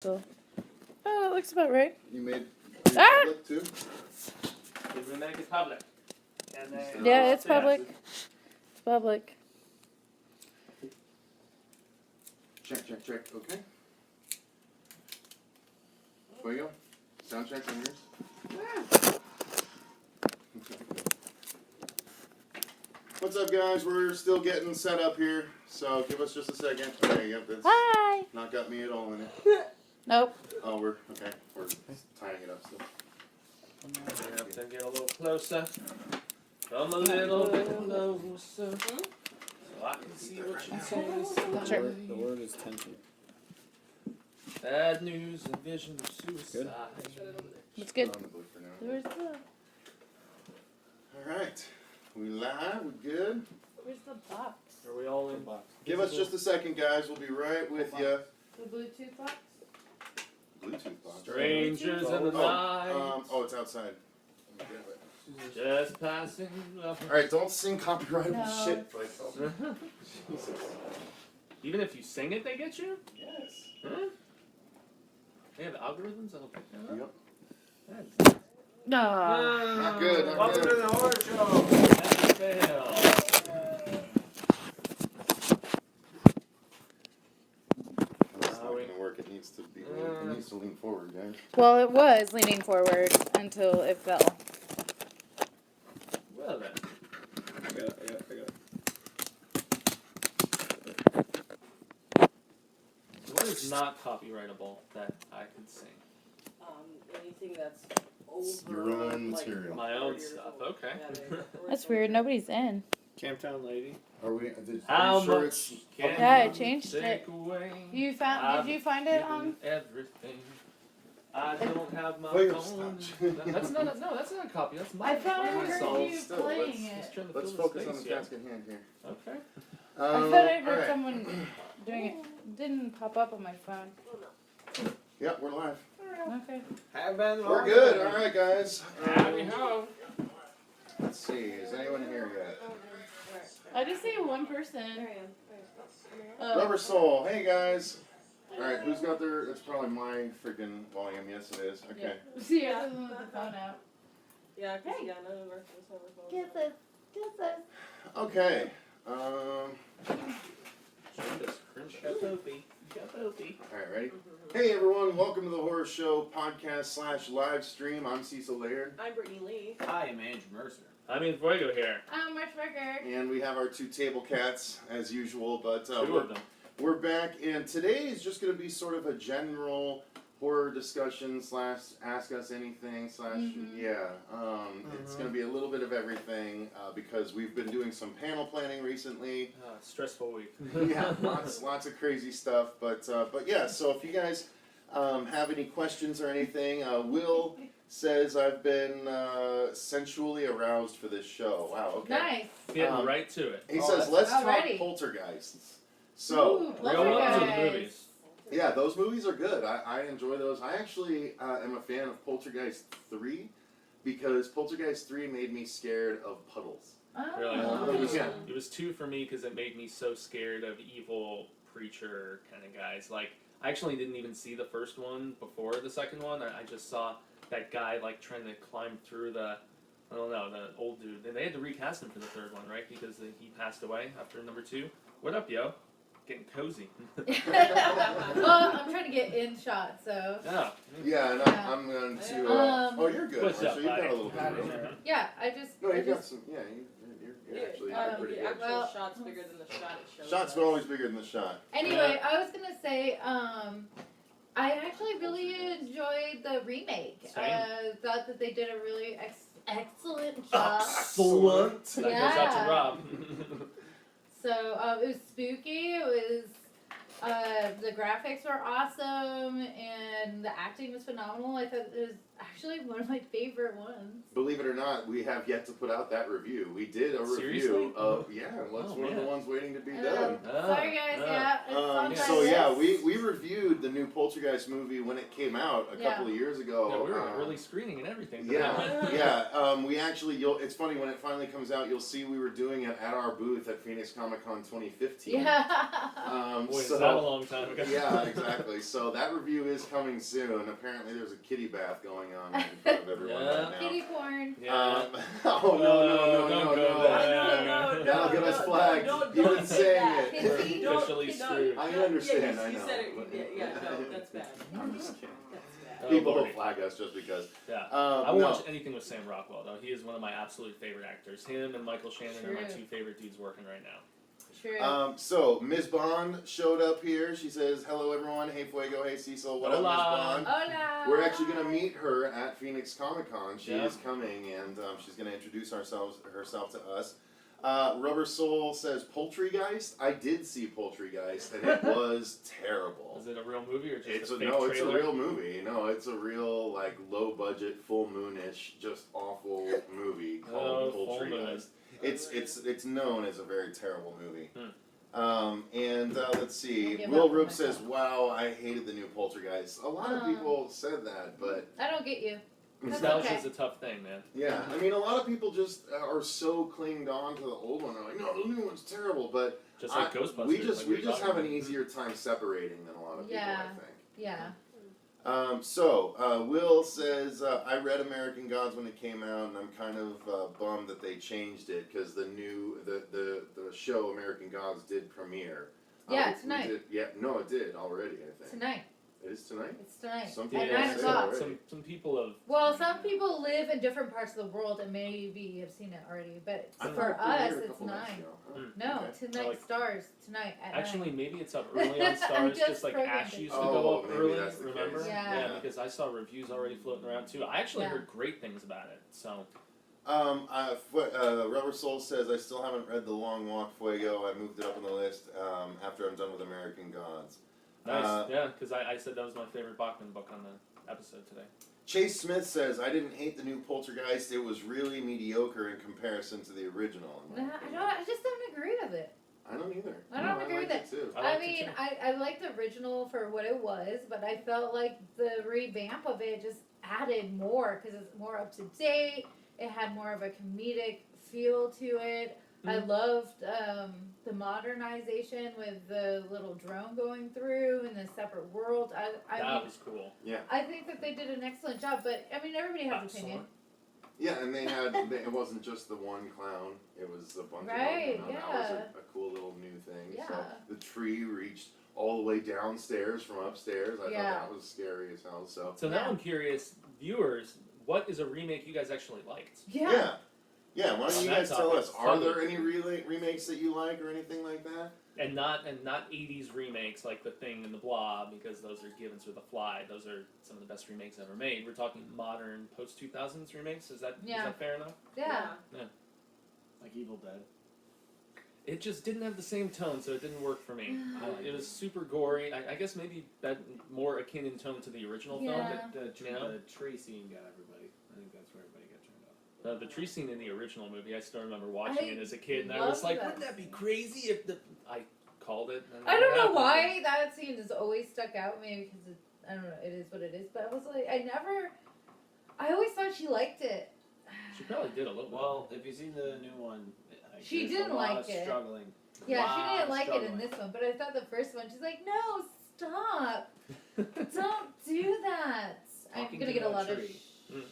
So, oh, that looks about right. You made public too? Did we make it public? Yeah, it's public. It's public. Check. Okay. Fuego? Sound check on yours? What's up, guys? We're still getting set up here, so give us just a second. Okay, yep, that's Hi. not got me at all in it. Nope. Oh, we're tying it up still. We have to get a little closer. Come a little bit closer. So I can see what you say. Sure. The word is tension. Bad news and vision of suicide. It's good. On the book for now. Where's the? All right. We live. We good? Where's the box? Are we all in box? Give us just a second, guys. We'll be right with you. The Bluetooth box. Bluetooth box. Strangers in the night. It's outside. Just passing. All right, don't sing copyrightable No. shit, please. Jesus. Even if you sing it, they get you? Yes. Huh? They have algorithms that'll pick that up? Yep. That's No. Not good, not Welcome good. to the horror show. That's a fail. It's not gonna work. It needs to be. It needs to lean forward, guys. Well, it was leaning forward until it fell. Well then. I got it. What is not copyrightable that I could sing? Anything that's over Your own like, material. My own 40 years stuff, old. okay. Yeah, That's weird. Nobody's in. Camptown lady. Are we? How are you sure much it's? can Yeah, I you changed take it. away? You found? Did you find it Given on? everything. I don't have my Wait, phone. stop. That's not a copy. That's my. I thought I my heard song. you Still, playing let's- it. Just trying to Let's fill the focus space, on the yeah. task at hand here. Okay. I thought I heard alright. someone doing it. Didn't pop up on my phone. Yeah, we're live. Okay. We're good. All right, guys. Howdy ho. Let's see. Is anyone here yet? I just see one person. Rubber Soul. Hey, guys. All right, who's got their? It's probably my freaking volume. Yes, it is. Okay. See, I doesn't with the phone out. Yeah, cause yeah, none of our phones have our phones. Get this. Get this. Okay. Kristopher. All right, ready? Hey, everyone. Welcome to the Horror Show podcast / live stream. I'm Cecil Laird. I'm Brittany Lee. Hi, I'm Andrew Mercer. I'm in Fuego here. I'm March Record. And we have our two table cats, as usual, but Two of them. we're back, and today is just going to be sort of a general horror discussion / ask us anything / It's going to be a little bit of everything because we've been doing some panel planning recently. Stressful week. Yeah, lots of crazy stuff, but yeah. So if you guys have any questions or anything, Will says I've been sensually aroused for this show. Wow. Okay. Nice. Getting right to it. He says let's talk already. poltergeists. So. Ooh, Real ones or the Poltergeist. movies? Yeah, those movies are good. I enjoy those. I actually am a fan of Poltergeist 3 because Poltergeist 3 made me scared of puddles. Really? Oh. Yeah. It was 2 for me because it made me so scared of evil preacher kind of guys. Like, I actually didn't even see the first one before the second one. I just saw that guy like trying to climb through the old dude. And they had to recast him for the third one, right? Because he passed away after number 2. What up, yo? Getting cozy. Well, I'm trying to get in shot, so. Oh. Yeah, and I'm going to. You're good. What's up, You've got buddy? a little bit of room. Yeah, I just. No, you've got some. Yeah, you're actually pretty The good. actual Well- shot's bigger than the shot it shows. Shots are always bigger than the shot. Anyway, I was gonna say, I actually really enjoyed the remake. Same. Thought that they did a really excellent job. Excellent. That goes out to Yeah. Rob. So it was spooky. It was the graphics were awesome, and the acting was phenomenal. I thought it was actually one of my favorite ones. Believe it or not, we have yet to put out that review. We did a Seriously? review of that's Oh, one of the man. ones waiting to be done. Sorry guys, yeah. It's on my So yeah, list. we reviewed the new Poltergeist movie when it came out a couple of years ago. Yeah, we were early screening and everything. for Yeah, that. yeah. We actually, it's funny when it finally comes out. You'll see we were doing it at our booth at Phoenix Comic Con 2015. Yeah. Boy, is So that a long time ago. Yeah, exactly. So that review is coming soon. Apparently, there's a kitty bath going on in front of everyone Yeah. right now. Kitty porn. Yeah. Oh no! Don't go there. That'll get us flagged. Don't Even say saying that. it. Kissy? Don't- Officially no, screwed. I no, understand, Yeah, I you know. said it. Yeah, no, that's bad. I'm just kidding. That's bad. Oh, People will Lordy. flag us just because. Yeah. I won't no. watch anything with Sam Rockwell though. He is one of my absolute favorite actors. Him and Michael Shannon are my True. 2 favorite dudes working right now. True. So Ms. Bond showed up here. She says, "Hello, everyone. Hey, Fuego. Hey, Cecil. What up, Ms. Hola. Bond?" Hola. We're actually gonna meet her at Phoenix Comic Con. She Yeah. is coming, and she's gonna introduce herself to us. Rubber Soul says Poultrygeist. I did see Poultrygeist, and it was terrible. Is it a real movie or just It's a a fake no, it's a trailer? real movie. No, it's a real like low budget, full moonish, just awful movie called Full Moon. Poultrygeist. It's known as a very terrible movie. Hmm. And let's see. I'll give Will up on Rube myself. says, "Wow, I hated the new Poltergeist." A lot of people said that, but I don't get you. That's Nostalgia okay. is a tough thing, man. yeah, I mean, a lot of people just are so clinged on to the old one. They're like, "No, the new one's terrible." But Just like Ghostbusters. we just like we were just talking have an about. easier time separating than a lot of people. Yeah. I think. Yeah. Will says, I read American Gods when it came out, and I'm kind of bummed that they changed it because the show American Gods did premiere. Yeah, we tonight. No, it did already. I think Tonight. it is tonight. It's tonight. Some Yeah, At people 9 say it o'clock. already. Some people have. Well, some people live in different parts of the world and maybe have seen it already, but I for thought we us, were a it's couple nights 9. ago. Huh? No, Okay. tonight Like- stars tonight at Actually, 9. maybe it's up early on Stars, just just like programmed Ash it. used to Oh, go up maybe early. that's the Remember? case. Yeah. Because I saw reviews already floating around too. I actually Yeah. heard great things about it. So Rubber Soul says, I still haven't read The Long Walk, Fuego. I moved it up on the list after I'm done with American Gods. nice, yeah. Because I said that was my favorite Bachman book on the episode today. Chase Smith says, I didn't hate the new Poltergeist. It was really mediocre in comparison to the original. in my No, opinion." I just don't agree with it. I don't either. I don't agree with liked it too. I I liked it mean, too. I like the original for what it was, but I felt like the revamp of it just added more because it's more up to date. It had more of a comedic feel to it. I loved the modernization with the little drone going through and the separate world. I That mean, was cool. I think that they did an excellent job, but I mean, everybody has an opinion. Yeah, and it wasn't just the one clown. It was a bunch Right, of them. That was yeah. a cool little new thing. So Yeah. the tree reached all the way downstairs from upstairs. I Yeah. thought that was scary as hell. So So now I'm curious, viewers, what is a remake you guys actually liked? Yeah. Yeah, why don't On you that guys tell topic, us? Are totally. there any remakes that you like or anything like that? And not 80s remakes like The Thing and The Blob, because those are given through The Fly. Those are some of the best remakes ever made. We're talking modern post-2000s remakes. Is that fair enough? Yeah. Like Evil Dead. It just didn't have the same tone, so it didn't work for me. It was super gory. I guess maybe that more akin in tone to the original Yeah. film. The tree scene got everybody. I think that's where everybody got turned off. The tree scene in the original movie, I still remember watching I it as a kid, and I love was like, that wouldn't that be crazy if the... I called it. And I don't it know happened. why that scene has always stuck out. Maybe because I don't know. It is what it is. But I was like, I always thought she liked it. She probably did a little bit. Well, if you've seen the new one, She there's didn't a lot like of it. struggling. Yeah, Lot she didn't of like it in struggling. this one. But I thought the first one, she's like, no, stop, don't do that. I'm Talking gonna to get a that lot of. tree.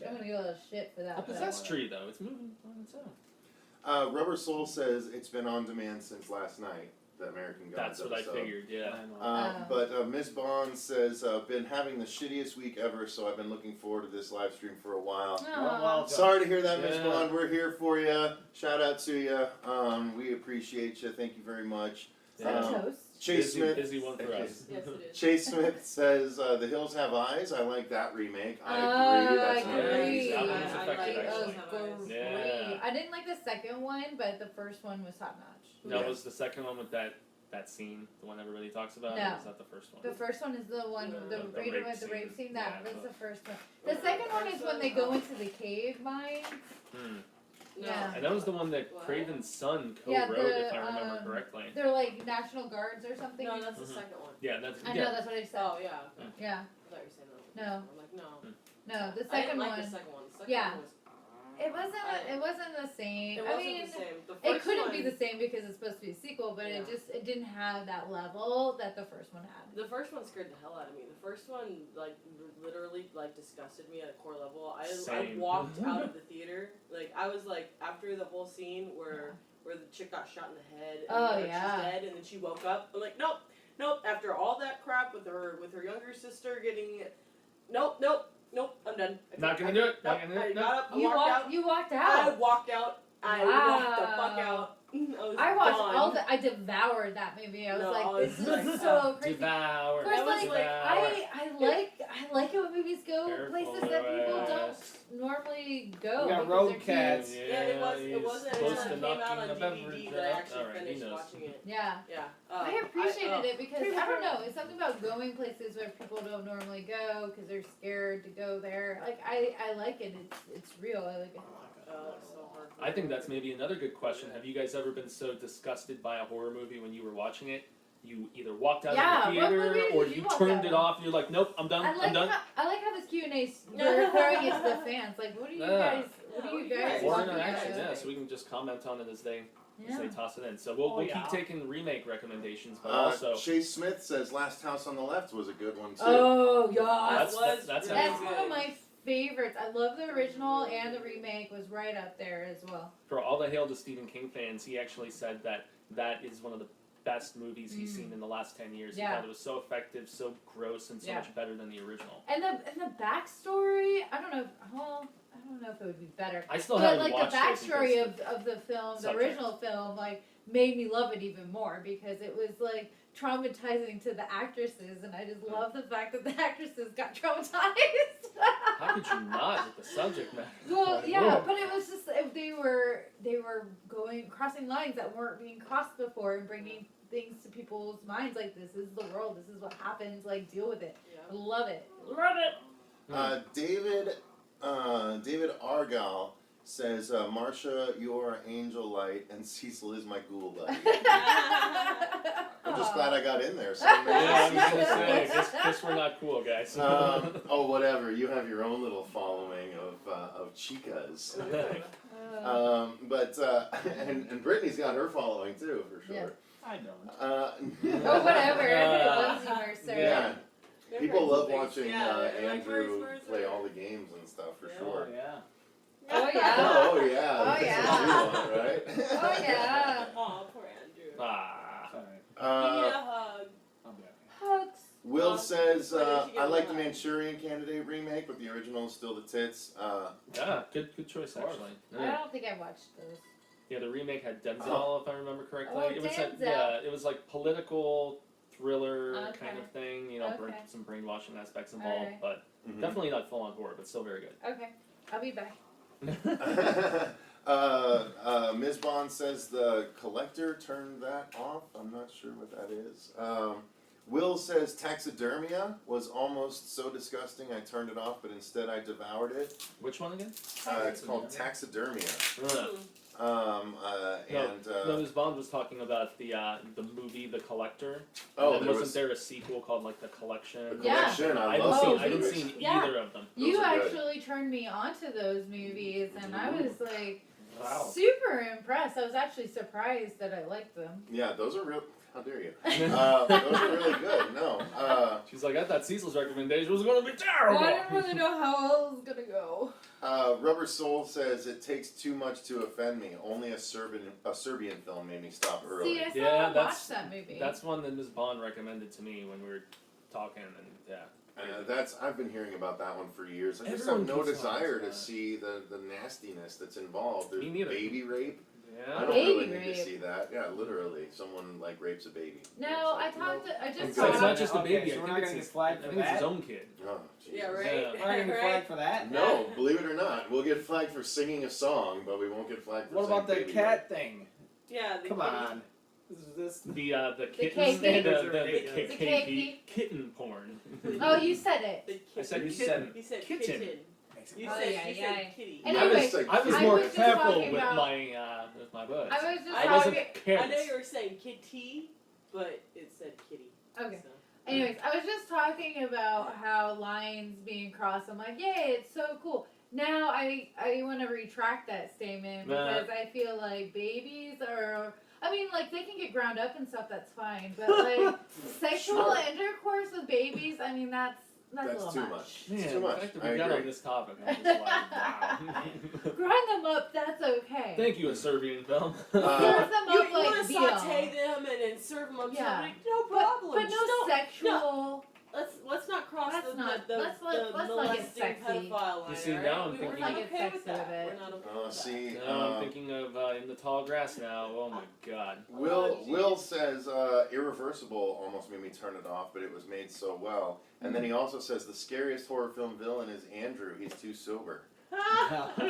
I'm gonna get a lot of shit for that. A but- possessed tree, though. It's moving on its own. Rubber Soul says it's been on demand since last night. The American Gods That's what episode. I figured, yeah. I know. But Miss Bond says, been having the shittiest week ever, so I've been looking forward to this live stream for a while. Aw. Well, Sorry to hear that, Miss Yeah. Bond. We're here for you. Shout out to you. We appreciate you. Thank you very much. Is that Um, toast? Chase Smith. Busy one for us. Yes, it is. Chase Smith says, The Hills Have Eyes. I like that remake. I agree. I That's Yeah, agree. that one's I effective, like It was actually. great. Yeah. I didn't like the second one, but the first one was top notch. That Yeah. was the second one with that scene, the one everybody talks about? No. Or was that the first one? The first one is the one, No, the the rape rape with the rape scene. scene. That Yeah. was the first one. The second one is when they go into the cave mine. Hmm. Yeah. And that was the one that What? Craven's son Yeah, co-wrote, if I the, remember correctly. They're like National Guards or something. No, that's the Mhm. second one. Yeah, that's I know, yeah. that's what I said. Oh, yeah. Okay. Yeah. I thought you were saying that. No. I'm like, no. No, the I didn't second like one. the second one. The second Yeah. one was It wasn't the same. It I wasn't mean, the same. The it first couldn't one, be the same because it's supposed to be a sequel, but Yeah. it didn't have that level that the first one had. The first one scared the hell out of me. The first one, like, literally, like, disgusted me at a core level. I Same. walked out of the theater. Like, I was like, after the whole scene where the chick got shot in the head and Oh, she's yeah. dead, and then she woke up. I'm like, nope. After all that crap with her younger sister getting, nope. I'm done. Not gonna do it. Not gonna do I it. got up. I You walked out. You walked I out. walked out. I Wow. walked the fuck out. I watched gone. all the. I devoured that movie. I was No, like, I this was is like, so crazy. Devour. Of course, I was like, like, I like it when movies go Careful, places that people yes. don't normally go. We got because road they're cats. kids. Yeah, it wasn't close until to it came out knocking on the DVD beverage that I up. actually Alright, he finished knows. watching it. Yeah. Yeah. I appreciated it because I don't know. It's something about going places where people don't normally go because they're scared to go there. Like I like it. It's real. I like it. It's so hard. I think that's maybe another good question. Have you guys ever been so disgusted by a horror movie when you were watching it? You either walked out Yeah, of the what theater movie or did you you walk turned out it of? off and you're like, nope, I'm done. I'm done. I like how this Q&A we're throwing it to the fans. Like, what are you guys? What are you guys? More talking interaction, about? yeah, so we can just comment on it as they Yeah. toss it in. So we'll yeah. keep taking remake recommendations, but also Chase Smith says Last House on the Left was a good one too. Oh yeah. That's- was that's really That's good. one of my favorites. I love the original and the remake was right up there as well. for all the Hail to Stephen King fans, he actually said that is one of the best movies he's seen in the last 10 years. Yeah. He thought it was so effective, so gross, and so Yeah. much better than the original. And the backstory, I don't know if it would be better. I still But haven't like watched the it backstory because of the film, the subject. original film, like made me love it even more because it was like traumatizing to the actresses, and I just love the fact that the actresses got traumatized. how could you not with the subject matter? Well, Like, yeah, whoa. but it was just if they were crossing lines that weren't being crossed before and bringing things to people's minds like this is the world, this is what happens, like deal with it. I Yeah. love it. David Argyle says, Marsha, you're angel light, and Cecil is my ghoul buddy. I'm just glad I got in there. So Yeah, I was Cecil gonna say, fans. guess we're not cool, guys. Whatever. You have your own little following of chicas. And Brittany's got her following too, for sure. I don't. Oh, whatever. Everybody loves you, Mercer. Yeah. They're People love friends with watching things. Yeah, they're like, Andrew "Where's play Mercer?" all the games and stuff, for Yeah. sure. Oh, yeah. Oh, yeah. Oh, yeah. Oh, That's yeah. what you want, right? Oh, yeah. Aw, poor Andrew. Ah. Sorry. You need a hug. I'll be okay. Hugs. Will says, Why didn't you get I like the one? Manchurian Candidate remake, but the original is still the tits. Yeah, good choice actually. I Yeah. don't think I watched those. Yeah, the remake had Denzel, if I remember correctly. Oh, it was Denzel. it was like political thriller Okay. kind of thing. You know, Okay. some brainwashing aspects involved, Alright. but mhm. definitely not full on horror, but still very good. Okay. I'll be back. Ms. Bond says the collector turned that off. I'm not sure what that is. Will says taxidermia was almost so disgusting I turned it off, but instead I devoured it. Which one again? It's called taxidermia. Uh, And no, Ms. Bond was talking about the movie The Collector. oh, and there wasn't was there a sequel called like The Collection? the Yeah. collection. I I love those haven't movies. seen Yeah. either of them. You Those are good. actually turned me onto those movies, and I was like Wow. super impressed. I was actually surprised that I liked them. Yeah, those are real. How dare you? Those are really good. No. She's like, I thought Cecil's recommendation was going to be Well, terrible. I didn't really know how it was gonna go. Rubber Soul says it takes too much to offend me. Only a Serbian film made me stop early. See, I still Yeah, haven't that's- watched that movie. That's one that Ms. Bond recommended to me when we were talking, and yeah. I've been hearing about that one for years. I just Everyone have no keeps telling us desire to about it. see the nastiness that's involved. There's Me neither. baby rape. I Yeah. don't Baby really need rape. to see that. Yeah, literally, someone like rapes a baby. No, It's I like, talked to, I just It's, Okay. it's talked. not just a Okay, baby. so I we're think not it's gonna his, get flagged I for think it's his that? own kid. Oh, Yeah, jeez. right? Yeah. We're not gonna get flagged for that. No, believe it or not, we'll get flagged for singing a song, but we won't get flagged for What about the saying baby cat thing? Yeah, the Come kitty. on. This The kitten KP. the The KP. kitten porn. Oh, you said it. The I kitten. said You kitten. said He said Kitten. kitten. makes You it Oh, said, yeah, you yeah. said kitty. Anyway, I was I more was just careful talking with about- my words. I was just I wasn't talking. I know careless. you were saying kitty, but it said kitty. Okay. So. Anyways, I was just talking about how lines being crossed. I'm like, yay, it's so cool. Now I want to retract that statement Nah. because I feel like babies are. I mean, like they can get ground up and stuff. That's fine, but like sexual Sure. intercourse with babies. I mean, that's a That's little too much. much. Man, It's too the much. fact that I we got agree. on this topic, I'm just like, wow. Grind them up. That's okay. Thank you, a Serbian film. Serve them You up like want to veal. saute them and then serve them up Yeah. something? No problem. But no Just don't- sexual. Let's not cross Let's the not- the, let's the not get molesting sexy. pedophile line. You see, all now right? I'm We're thinking- not Get okay sexy with that. with it. We're not okay Oh, with that. see, Now I'm thinking of In the Tall Grass now. Oh my god. Will says Irreversible almost made me turn it off, but it was made so well. And then he also says the scariest horror film villain is Andrew. He's too sober. You got me.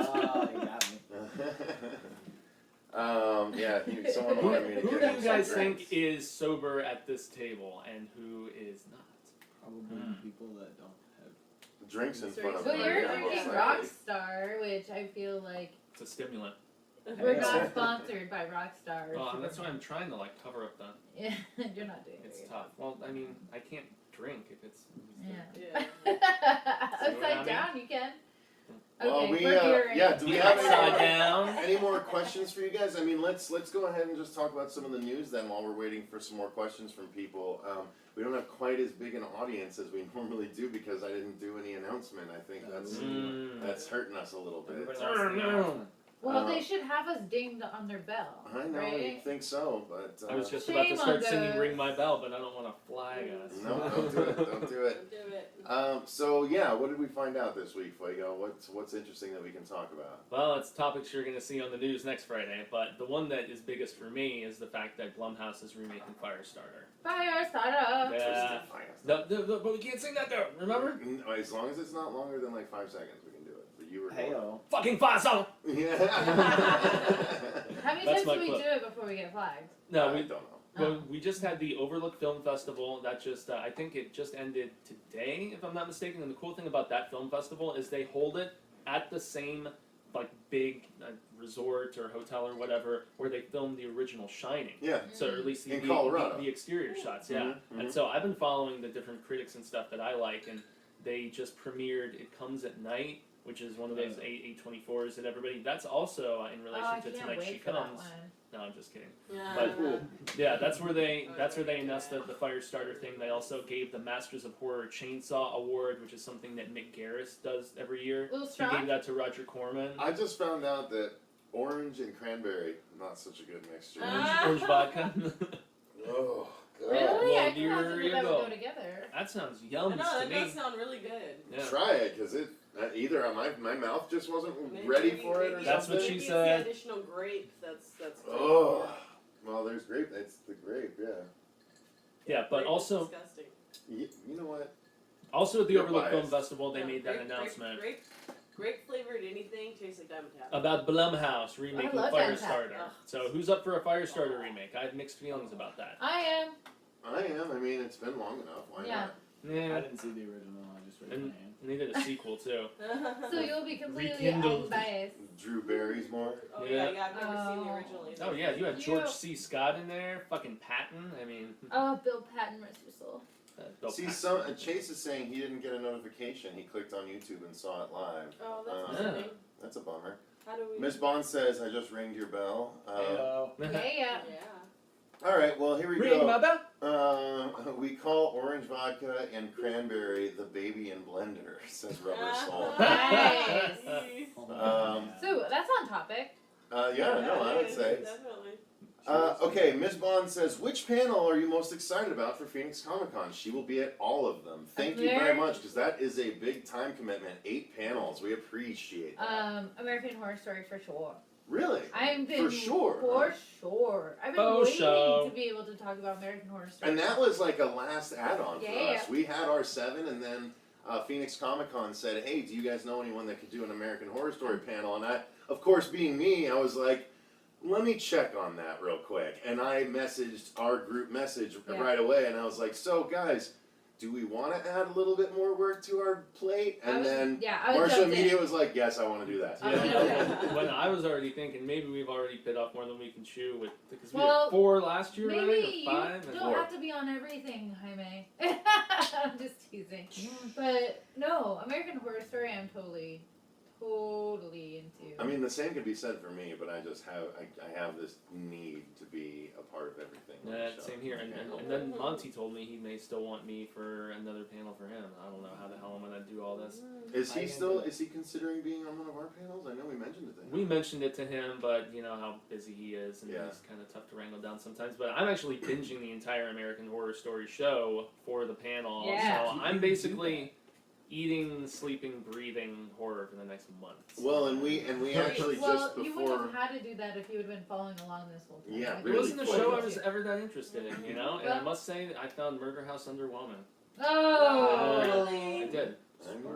Yeah, someone Who, wanted me to who get do him you some guys drinks. think is sober at this table and who is not? Probably people that don't have. Drinks in front of Well, him? you're yeah, most drinking likely. Rockstar, which I feel like It's a stimulant. we're Yeah. not sponsored by Rockstar. or Well, and that's why I'm Superman. trying to like cover up the. Yeah, you're not doing It's very tough. Well, I mean, I can't drink if it's. Yeah. Yeah. See what I Upside mean? down, you can. Well, Okay, we we're hearing. yeah. Do we have Upside any, down. any more questions for you guys? I mean, let's go ahead and just talk about some of the news then while we're waiting for some more questions from people. We don't have quite as big an audience as we normally do because I didn't do any announcement. I think that's hurting us a little bit. Everybody Oh, wants to no. know. Well, they should have us dinged on their bell. I know, right? you think so, but I was just Shame about to start on singing those. "Ring My Bell," but I don't want to flag us. no, don't do it. Don't do it. Do it. So yeah, what did we find out this week, Fuego? What's interesting that we can talk about? Well, it's topics you're going to see on the news next Friday, but the one that is biggest for me is the fact that Blumhouse is remaking Firestarter. Firestarter. Yeah. No, but we can't sing that though. Remember? As long as it's not longer than like 5 seconds, we can do it. But you were Heyo. Fucking fire song. Yeah. How many That's times my do we clip. do it before we get flagged? No, I we don't know. Well, we just had the Overlook Film Festival. That just, I think it just ended today, if I'm not mistaken. And the cool thing about that film festival is they hold it at the same, like, big resort or hotel or whatever where they filmed the original Shining. Yeah. So, or at least In Colorado. the exterior shots, yeah. Mhm, And so I've been following the different critics and stuff that I like, and they just premiered It Comes at Night, which is one of those 824s that everybody. That's also in relation Oh, I to can't Tonight She wait for that Comes. one. No, I'm just kidding. Yeah. But- Yeah, that's where they announced the Firestarter thing. They also gave the Masters of Horror Chainsaw Award, which is something that Mick Garris does every year. A little He strong. gave that to Roger Corman. I just found out that orange and cranberry, not such a good mixture. Orange vodka. Oh, God. Really? Well, I here can imagine you that go. would go together. That sounds I yum know, to that me. does sound really good. Yeah. Try it, because it either my mouth just wasn't Maybe- ready maybe- for it or maybe- That's what something. she maybe said. It's the additional grape that's great. Oh, well, there's grape. It's the grape, yeah. Yeah, but Grape is also disgusting. You know what? at the You're Overlook Film biased. Festival, they No, made that grape- announcement Grape flavored anything tastes like Diamond Tap. about Blumhouse remaking love Diamond Firestarter. Tap. Ugh. So who's up for a Firestarter remake? I have mixed feelings about that. I am. I am. I mean, it's been long enough. Why Yeah. not? I Yeah, didn't see the original. I just read the and name. needed a sequel too. So you'll be completely Rekindled. unbiased. Drew Barrymore. Oh Yeah. yeah, I've never seen the Oh. original either. Oh yeah, you had You- George C. Scott in there, fucking Patton. I mean, Oh, Bill Patton, rest your soul. Bill See, Paxton. Chase is saying he didn't get a notification. He clicked on YouTube and saw it live. Oh, that's Yeah. upsetting. That's a bummer. How do we? Miss Bond says, "I just rang your bell." Heyo. Yeah. Yeah. All right. Well, here we Ring go. my bell. We call orange vodka and cranberry the baby in blender, says Rubber Soul. Nice. Oh my God. So that's on topic. Yeah, no, I would say. Definitely. Okay, Ms. Bond says, which panel are you most excited about for Phoenix Comic Con? She will be at all of them. Thank you very much, because that is a big time commitment. 8 panels. We appreciate that. American Horror Story for sure. Really? I've been For sure. For sure. I've been Oh, waiting show. to be able to talk about American Horror Story. And that was like a last add-on for Yeah. us. We had our 7, and then Phoenix Comic Con said, hey, do you guys know anyone that could do an American Horror Story panel? And I, of course, being me, I was like, let me check on that real quick. And I messaged our group message Yeah. right away, and I was like, so guys, do we want to add a little bit more work to our plate? And then I was Marsha jumped in. Media was like, yes, I want to do that. Oh, Yeah, yeah. when I was already thinking maybe we've already bit off more than we can chew with because we Well, had 4 last year, Maybe right? Or you 5 and don't 4. have to be on everything, Jaime. I'm just teasing. But no, American Horror Story, I'm totally totally into. I mean, the same can be said for me, but I just have I have this need to be a part of everything. on the Yeah, show. same here. And then Monty told me he may still want me for another panel for him. I don't know how the hell I'm gonna do all this. Is he I still? am- Is he considering being on one of our panels? I know we mentioned it to him. We mentioned it to him, but you know how busy he is, and Yeah. he's kind of tough to wrangle down sometimes. But I'm actually binging the entire American Horror Story show for the panel, Yeah. so I'm basically eating, sleeping, breathing horror for the next month. Well, and we actually well, just you wouldn't before. have had to do that if you had been following along this whole time. Yeah, Like, It really wasn't a quick. show I was ever that interested in, you know. And I Well- must say, I found Murder House underwhelming. Oh, Really? I did.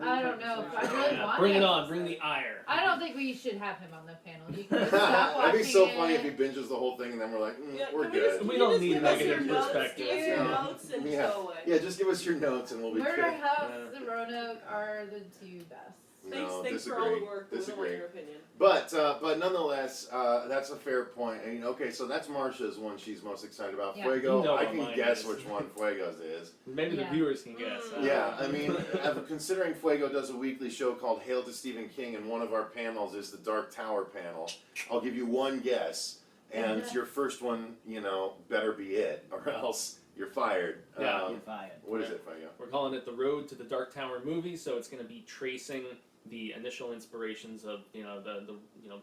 I don't know if I really Yeah, want bring it it. on, bring the ire. I don't think we should have him on the panel. You can just stop watching That'd be so it. funny if he binges the whole thing and then we're like, Yeah, we're can good. We don't just need give us negative your notes, perspective. Give us your Yeah. notes and Yeah. go away. Yeah, just give us your notes and we'll be Murder good. House and Roanoke are the two best. Thanks for all disagree. the work. We don't want Disagree. your opinion. But nonetheless, that's a fair point. I mean, okay, so that's Marsha's one she's most excited about. Yeah. Fuego, You know I what can mine guess is. which one Fuego's is. Maybe the Yeah. viewers can guess. I don't Yeah, know. I mean, considering Fuego does a weekly show called Hail to Stephen King, and one of our panels is the Dark Tower panel, I'll give you one guess, and Yeah. your first one, better be it, or else you're fired. Yeah, You're fired. What is Yeah. it, Fuego? We're calling it The Road to the Dark Tower movie, so it's going to be tracing the initial inspirations of the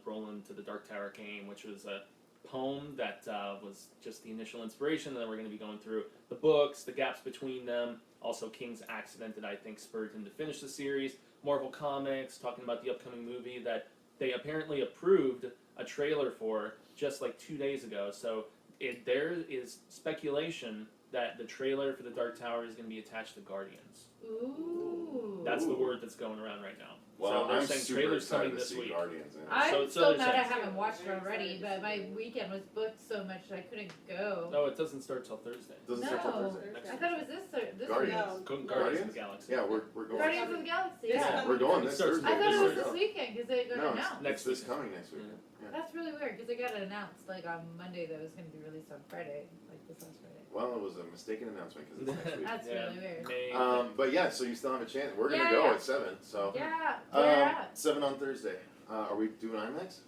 Roland to the Dark Tower came, which was a poem that was just the initial inspiration, and then we're going to be going through the books, the gaps between them, also King's accident that I think spurred him to finish the series, Marvel Comics, talking about the upcoming movie that they apparently approved a trailer for just like 2 days ago, so there is speculation that the trailer for the Dark Tower is going to be attached to Guardians. Ooh. That's the word that's going around right now. Well, so they're I'm saying super trailers excited coming to this see week. Guardians in it. I'm So still they're mad I saying- haven't watched it Very already, excited but to my see it. weekend was booked so much that I couldn't go. No, it doesn't start till Thursday. Doesn't start till No. Thursday. I thought it was this Guardians. No. Guardians Guardians? of the Galaxy. Yeah, we're going. Guardians of the Galaxy. This Yeah. coming We're going It this starts Thursday. I thought it was Thursday. this weekend because they got No, announced. it's this coming next week. That's really weird because it got announced like on Monday that it was going to be released on Friday, like this last Friday. Well, it was a mistaken announcement because it's next week. That's Yeah. really weird. May- But yeah, so you still have a chance. We're gonna Yeah, go yeah. at 7. So Yeah, yeah. 7 on Thursday. Are we doing IMAX?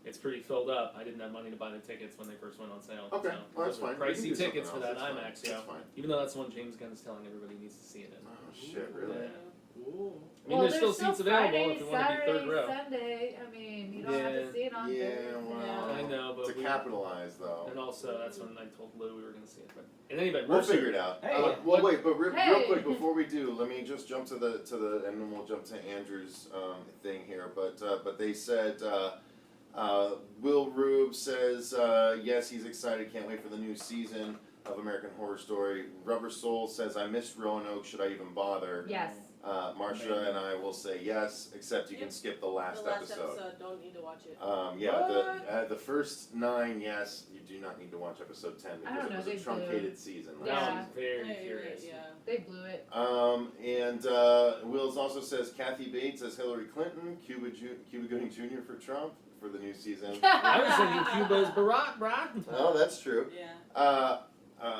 It's pretty filled up. I didn't have money to buy the tickets when they first went on sale. Okay, so well, that's those are fine. We can do Pricey tickets for something that else. IMAX, That's yeah. fine. Even though that's the one James Gunn is telling everybody needs to see it in. Oh shit, really? Yeah. Ooh. I mean, there's still seats available Friday, if you want to be Saturday, third row. Sunday. I mean, you don't have Yeah. to see it on Yeah, Thursday. well, I know, but to we- capitalize though. And also, that's when I told Lou we were going to see it. But in any event, We'll Mercer- figure it out. Hey. Well, wait, but real Hey. quick before we do, let me just jump to the and then we'll jump to Andrew's thing here. But they said Will Rube says yes, he's excited, can't wait for the new season of American Horror Story. Rubber Soul says I missed Roanoke, should I even bother? Yes. Marsha and I will say yes, except you can Yep. skip the last, The last episode. don't need to watch it. The first 9, yes, you do not need to watch episode 10 I because don't it know, was they a blew truncated season. Now Yeah. I'm very Hey, curious. yeah. They blew it. And Wills also says Kathy Bates as Hillary Clinton, Cuba Gooding Jr. for Trump for the new season. I was thinking Cuba's Barack, Brad. Oh, that's true. Yeah.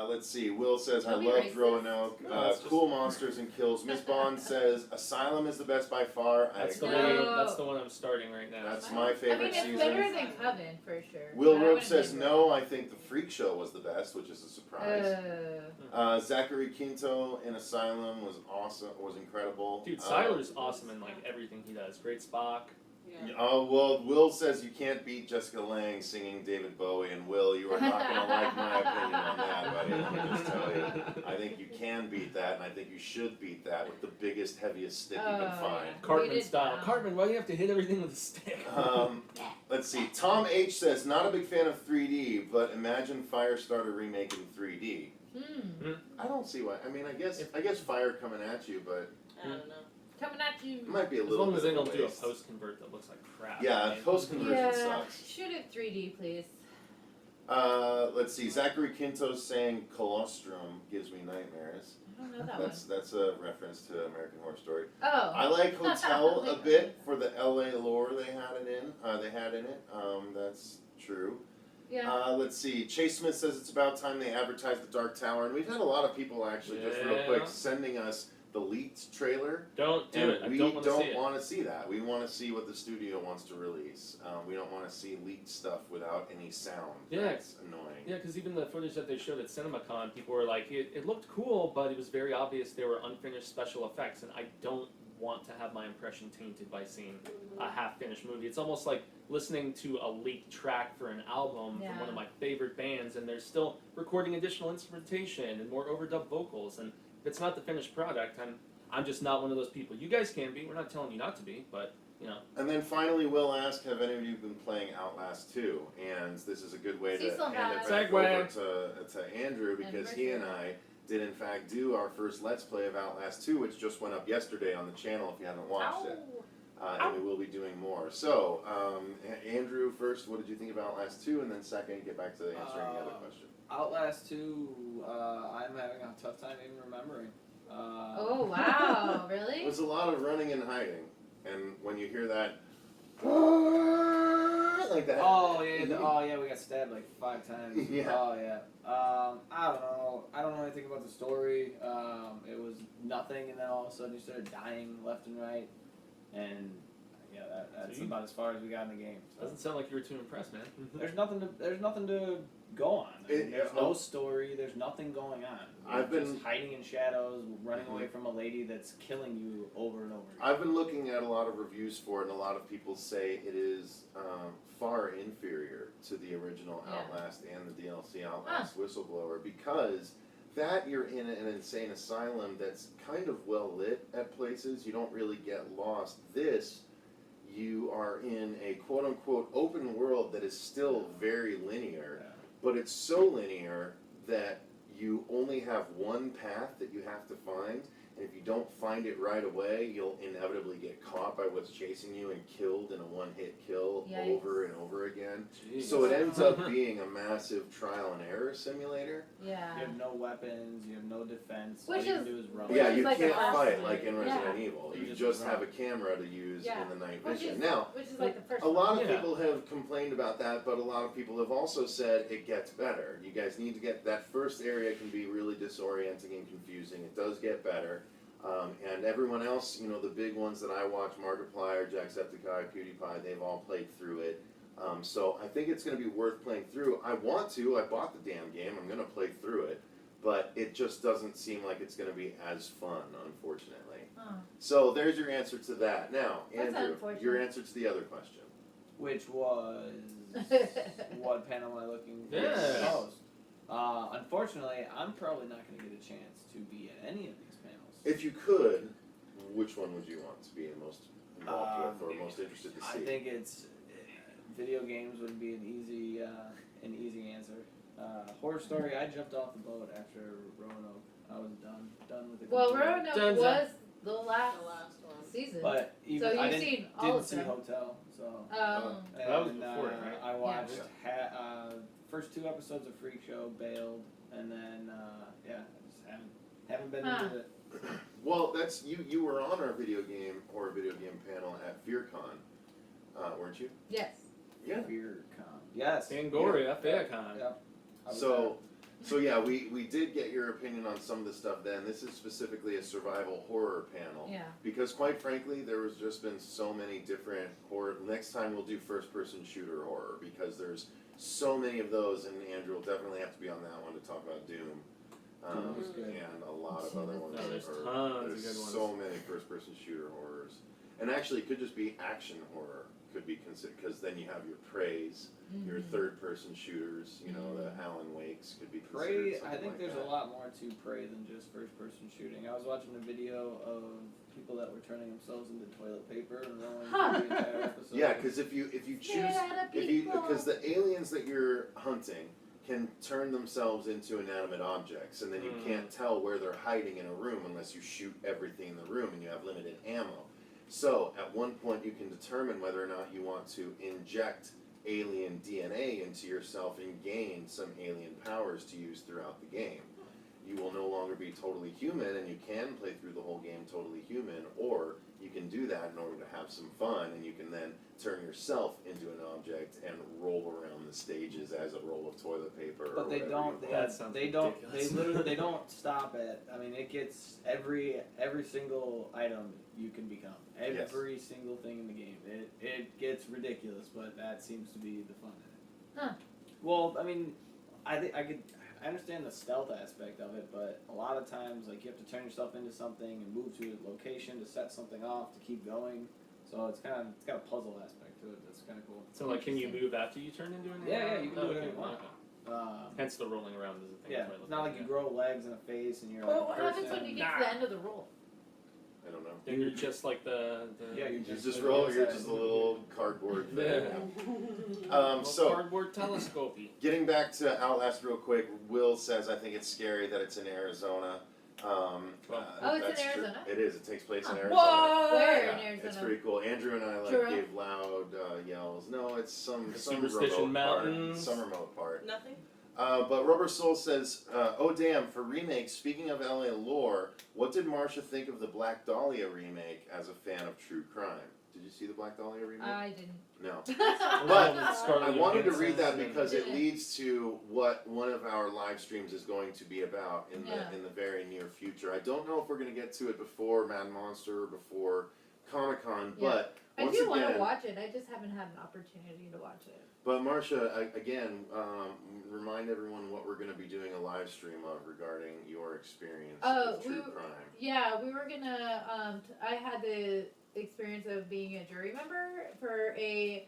Let's see. Will says I Don't be loved racist. Roanoke. No, that's just- Cool monsters and kills. Miss Bond says Asylum is the best by far. That's the I one. agree. No. That's the one I'm starting right now. That's my I favorite mean, it's season. better than Coven for sure. Will but I Rope wouldn't says say no. I think the Freak Show was the best, which is a surprise. Zachary Quinto in Asylum was awesome. Was incredible. Dude, Siler's awesome in like everything he does. Great Spock. Yeah. Oh, well, Will says you can't beat Jessica Lange singing David Bowie, and Will, you are not going to like my opinion on that, buddy. Let me just tell you. I think you can beat that, and I think you should beat that with the biggest, heaviest stick you can Oh, find. yeah. Cartman Weighted style. down. Cartman, why do you have to hit everything with a stick? Let's see. Tom H says, not a big fan of 3D, but imagine Firestarter remake in 3D. I don't see why. I mean, I guess fire coming at you, but I don't know. Coming at you. it might be a As little long as bit they of a don't do a waste. post convert that looks like crap. Yeah, right? post conversion Yeah, sucks. shoot it 3D, please. Let's see. Zachary Quinto's saying colostrum gives me nightmares. I don't know that one. That's a reference to American Horror Story. Oh. I like Hotel a bit for the LA lore they had it in. That's true. Yeah. Let's see. Chase Smith says it's about time they advertise the Dark Tower, and we've had a lot of people actually just real Yeah. quick sending us the leaked trailer. Don't do And it. I we don't want to see it. want to see that. We want to see what the studio wants to release. We don't want to see leaked stuff without any sound. Yeah. That's annoying. Yeah, because even the footage that they showed at CinemaCon, people were like, it looked cool, but it was very obvious there were unfinished special effects, and I don't want to have my impression tainted by seeing a half-finished movie. It's almost like listening to a leaked track for an album from one of my favorite bands, and they're still recording additional instrumentation and more overdubbed vocals, and if it's not the finished product, I'm just not one of those people. You guys can be. We're not telling you not to be, but, you know. And then finally, Will asked, have any of you been playing Outlast 2? And this is a good way to Cecil hand it has. back Segue. over to Andrew, because he and I did in fact do our first Let's Play of Outlast 2, which just went up yesterday on the channel if you haven't watched it. And we will be doing more. So, Andrew, first, what did you think of Outlast 2? And then second, get back to answering the other question. Outlast 2, I'm having a tough time even remembering. Oh, wow. Really? It was a lot of running and hiding. And when you hear that, like that. Oh yeah, we got stabbed like 5 times. Yeah. Oh yeah. I don't know. I don't know anything about the story. It was nothing, and then all of a sudden you started dying left and right, and yeah, that's See? about as far as we got in the game. So. Doesn't sound like you were too impressed, man. There's nothing to go on. I mean, there's no story. There's nothing going on. I've You're been just hiding in shadows, running away from a lady that's killing you over and over again. I've been looking at a lot of reviews for it, and a lot of people say it is far inferior to the original Outlast and the DLC Outlast Whistleblower, because that you're in an insane asylum that's kind of well lit at places. You don't really get lost. This, you are in a quote unquote open world that is still very linear, but it's so linear that you only have one path that you have to find, and if you don't find it right away, you'll inevitably get caught by what's chasing you and killed in a one-hit kill over and over again. Jeez. So it ends up being a massive trial and error simulator. Yeah. You have no weapons, you have no defense. Which all you is- can do is run. Which Yeah, is you like can't the first fight one. like in Resident Evil. You You just just run. have a camera to use Yeah. in the night Which vision. is, Now, which is like the first a lot of Yeah. people have complained about that, but a lot of people have also said it gets better. You guys need to get that first area can be really disorienting and confusing. It does get better. And everyone else, you know, the big ones that I watch, Markiplier, Jacksepticeye, PewDiePie, they've all played through it. So I think it's going to be worth playing through. I want to. I bought the damn game. I'm going to play through it. But it just doesn't seem like it's going to be as fun, unfortunately. Oh. So there's your answer to that. Now, That's Andrew, unfortunate. your answer to the other question. Which was what panel am I looking for Yeah. most? Unfortunately, I'm probably not going to get a chance to be at any of these panels. If you could, which one would you want to be most involved with or most interested to see? I think it's video games would be an easy answer. Horror story. I jumped off the boat after Roanoke. I was done with it. Well, completely. Roanoke was the last one. season. But even So I you've didn't, seen all didn't of see them. Hotel, so. That was before it, right? I watched first 2 episodes of Freak Show, bailed, and then I just haven't been into it. Well, that's you were on our video game panel at FearCon, weren't you? Yes. Yeah. FearCon. Yes. Fangoria, FairCon. Yep. I was So yeah, we did get your opinion on some of the stuff then. This is specifically a survival horror panel. Yeah. Because quite frankly, there was just been so many different horror. Next time we'll do first-person shooter horror because there's so many of those, and Andrew will definitely have to be on that one to talk about Doom. Doom was good. And a lot of other ones. No, there's are- tons of there's good ones. so many first-person shooter horrors. And actually, it could just be action horror. Could be considered, because then you have your Praise, your third-person shooters, you know, the Alan Wakes could be considered Prey, something I think like there's that. a lot more to Prey than just first-person shooting. I was watching a video of people that were turning themselves into toilet paper and rolling through the entire episode. Yeah, because if you choose, because the aliens that you're hunting can turn themselves into inanimate objects, and then you can't tell where they're hiding in a room unless you shoot everything in the room and you have limited ammo. So at one point you can determine whether or not you want to inject alien DNA into yourself and gain some alien powers to use throughout the game. You will no longer be totally human, and you can play through the whole game totally human, or you can do that in order to have some fun, and you can then turn yourself into an object and roll around the stages as a roll of toilet paper. But or they whatever don't. you They, want. That sounds they don't. They ridiculous. literally. They don't stop at. I mean, it gets every single item you can become. Every single thing in the game. It gets ridiculous, but that seems to be the fun in it. Huh. Well, I mean, I understand the stealth aspect of it, but a lot of times, like, you have to turn yourself into something and move to a location to set something off to keep going. So it's got a puzzle aspect to it. That's kind of cool. So like, can you move after you turn into an Yeah, you can do whatever okay, you want. okay. Hence the rolling around is a thing. Yeah, that's what I it's looked not at, like you grow legs and a face and you're like. Well, what a happens person. when you get to the end of the roll? I don't know. Then you're just like the Yeah, you You just just like roll. you You're said. just a little cardboard thing. Yeah. So cardboard telescopy. getting back to Outlast real quick, Will says I think it's scary that it's in Arizona. Oh, it's in that's true. Arizona? It is. It takes place in Huh. Arizona. Where Yeah, in Arizona? it's pretty cool. Andrew and I Sure. gave loud yells. No, it's some Superstition remote Mountains. part. Some remote part. Nothing. But Rubber Soul says, oh damn, for remakes, speaking of LA lore, what did Marsha think of the Black Dahlia remake as a fan of true crime? Did you see the Black Dahlia remake? I didn't. No. But I wanted to read that because it leads to what one of our live streams is going to be about in the very near future. I don't know if we're going to get to it before Mad Monster or before Comic-Con, but I once do want to again, watch it. I just haven't had an opportunity to watch it. but Marsha, again, remind everyone what we're going to be doing a live stream of regarding your experience with true crime. Yeah, we were gonna. I had the experience of being a jury member for a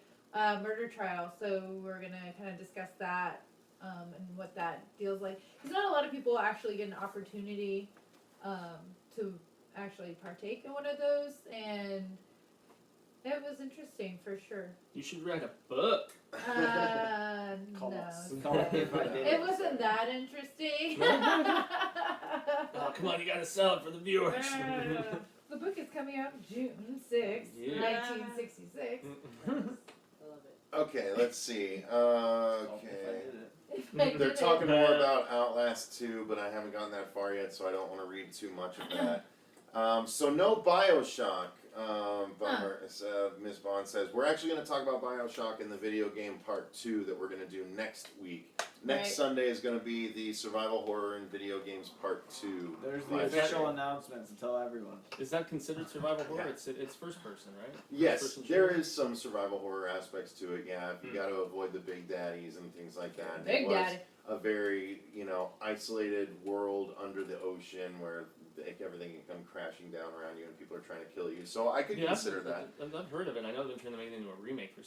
murder trial, so we're gonna kind of discuss that and what that feels like. Because not a lot of people actually get an opportunity to actually partake in one of those, and it was interesting for sure. You should write a book. Call No. us. Call us if I did. It wasn't that interesting. Oh, come on, you gotta sell it for the viewers. The book is coming out June 6th, Yeah. 1966. I love it. Okay, let's see. If I Okay. did it. I They're did talking it. more about Outlast 2, but I haven't gotten that far yet, so I don't want to read too much of that. So no Bioshock. Bummer. Ms. Bond says we're actually going to talk about Bioshock in the video game part 2 that we're going to do next week. Next Right. Sunday is going to be the survival horror in video games part 2. There's the live official stream. announcements to tell everyone. Is that considered survival horror? Yeah. It's first person, right? Yes, First person there shooter? is some survival horror aspects to it. Yeah, if you got to avoid the big daddies and things like that. Big it was Daddy. a very isolated world under the ocean where everything can come crashing down around you and people are trying to kill you. So I could consider that. I've heard of it. I know they're trying to make it into a remake for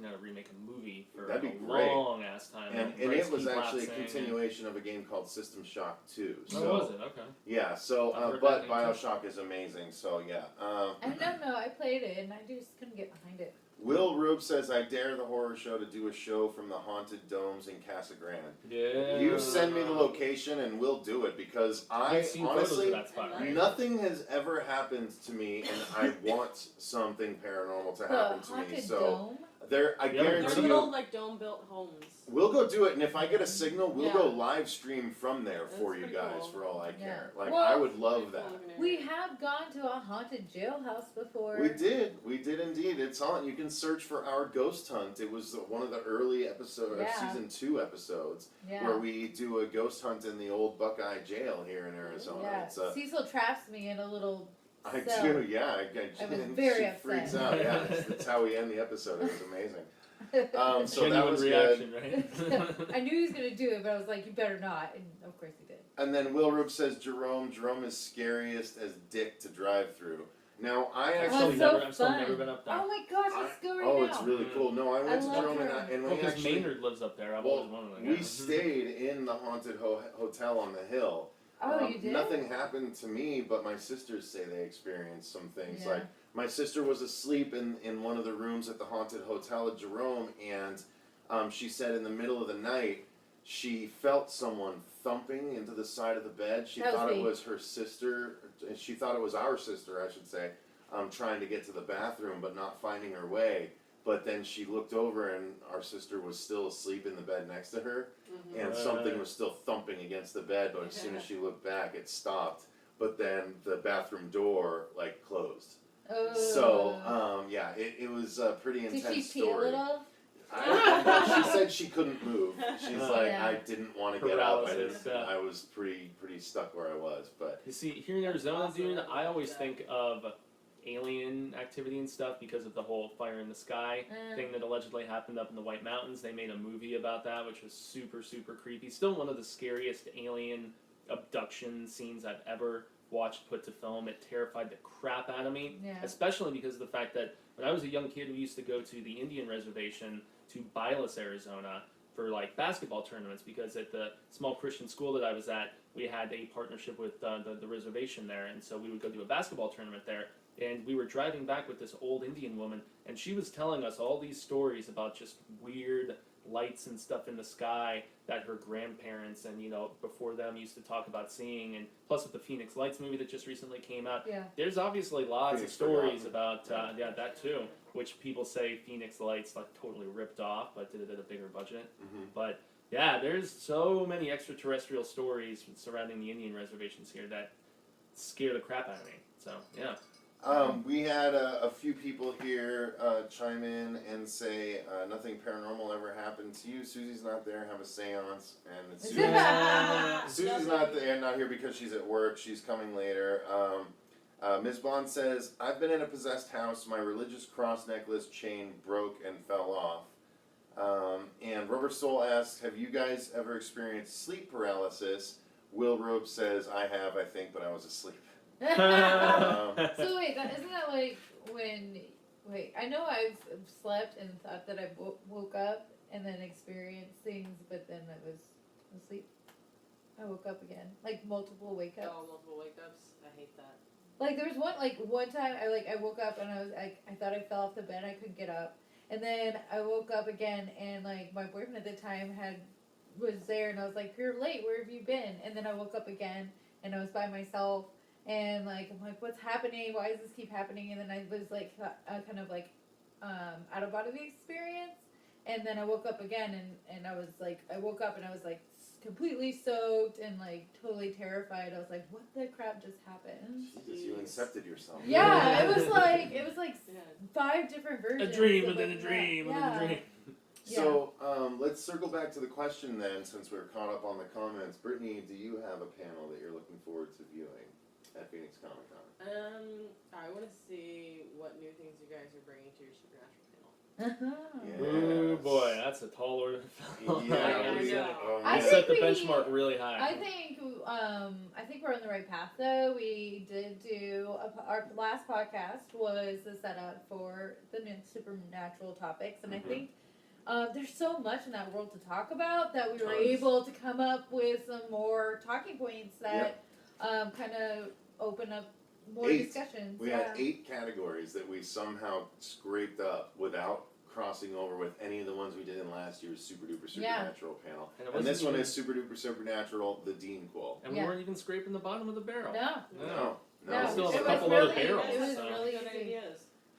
not a remake, a movie for That'd be a great. long ass time. And Rights it was keep actually a lapsing. continuation of a game called System Shock 2. Oh, So was it? Okay. yeah, so I've heard but that name too. Bioshock is amazing. So yeah. I don't know. I played it and I just couldn't get behind it. Will Rube says, I dare the horror show to do a show from the haunted domes in Casa Grande. Yeah. You send me the location and we'll do it because I I've seen honestly, photos of that spot, right? nothing has ever happened to me and I want something paranormal to happen The to me. haunted So dome. I You haven't They're guarantee heard you, little like dome built homes. we'll go do it and if I get a signal, we'll Yeah. go live stream from there That's for you pretty guys cool. for all I care. Yeah. Like Well, I would love that. We have gone to a haunted jailhouse before. We did indeed. It's on. You can search for our ghost hunt. It was one of the early episodes, Yeah. season 2 episodes, Yeah. where we do a ghost hunt in the old Buckeye Jail here in Arizona. Yeah. It's Cecil traps me in a little I cell. do, yeah. I was and very she upset. freaks out. Yeah, that's how we end the episode. It was amazing. So Genuine that was reaction, good. right? I knew he was going to do it, but I was like, you better not. And of course he did. And then Will Roop says Jerome is scariest as dick to drive through. Now I Oh, actually it's so I've still fun. never been up there. Oh my gosh, let's go right oh, now. it's really cool. No, I went to love Jerome Jerome. and we Because actually Maynard lives up there. I've well, always wanted to we go. stayed in the haunted hotel on the hill. Oh, you did? Nothing happened to me, but my sisters say they experienced some things. Yeah. Like my sister was asleep in one of the rooms at the haunted hotel at Jerome, and she said in the middle of the night she felt someone thumping into the side of the bed. She That was thought it me. was her sister. She thought it was our sister, I should say, trying to get to the bathroom but not finding her way. But then she looked over and our sister was still asleep in the bed next to her. Mm-hmm. And something was still thumping against the bed, but as soon as she looked back, it stopped. But then the bathroom door, closed. So, yeah, it was a pretty Did intense she pee a story. little? She said she couldn't move. She's like, Yeah. I didn't want to get up. Paralysis, I was pretty stuck where I was. But You see, here in Arizona, Awesome. dude, I always think of alien activity and stuff because of the whole fire in the sky thing that allegedly happened up in the White Mountains. They made a movie about that, which was super, super creepy. Still one of the scariest alien abduction scenes I've ever watched put to film. It terrified the crap out of me, Yeah. especially because of the fact that when I was a young kid, we used to go to the Indian reservation to Bylas, Arizona, for like basketball tournaments, because at the small Christian school that I was at, we had a partnership with the reservation there, and so we would go do a basketball tournament there. And we were driving back with this old Indian woman, and she was telling us all these stories about just weird lights and stuff in the sky that her grandparents and, before them used to talk about seeing. And plus with the Phoenix Lights movie that just recently came out, Yeah. there's obviously lots Phoenix of stories Forgotten. about, that too, which people say Phoenix Lights like totally ripped off, but did it at a bigger budget. Mhm. But yeah, there's so many extraterrestrial stories surrounding the Indian reservations here that scare the crap out of me. So, yeah. We had a few people here chime in and say nothing paranormal ever happened to you. Susie's not there. Have a seance, and it's Susie's not here because she's at work. She's coming later. Ms. Bond says, I've been in a possessed house. My religious cross necklace chain broke and fell off. And Rubber Soul asks, have you guys ever experienced sleep paralysis? Will Robe says, I have, I think, but I was asleep. So wait, isn't that like when? Wait, I know I've slept and thought that I woke up and then experienced things, but then I was asleep. I woke up again, like multiple wake ups. Oh, multiple wake ups. I hate that. Like there was one time I woke up and I thought I fell off the bed. I couldn't get up, and then I woke up again and like my boyfriend at the time was there and I was like, you're late. Where have you been? And then I woke up again and I was by myself. And like I'm like, what's happening? Why does this keep happening? And then I was like, kind of like, out of body experience. And then I woke up again, and I was like, I woke up and I was like completely soaked and like totally terrified. I was like, what the crap just happened? Jesus, you incepted yourself. Yeah, it was like Yeah. 5 different A versions. dream of, within a like, dream within yeah. a dream. So let's circle back to the question then, since we're caught up on the comments. Brittany, do you have a panel that you're looking forward to viewing at Phoenix Comic Con? I want to see what new things you guys are bringing to your Supernatural panel. Uh-huh. Oh boy, that's a tall order to fill. Yeah, I we, know. oh, I We man. set the think we- benchmark really high. I think we're on the right path though. We did do our last podcast was the setup for the new supernatural topics, and I think there's so much in that world to talk about that we were Tons. able to come up with some more talking points that kind of open up more 8. discussions. We had 8 categories that we somehow scraped up without crossing over with any of the ones we did in last year's Super Duper Supernatural panel. And it And wasn't this one even- is Super Duper Supernatural, the Dean Qual. And we Yeah. weren't even scraping the bottom of the barrel. No. No. No, still have it a was couple really, other barrels. It was so. really Good easy. ideas. That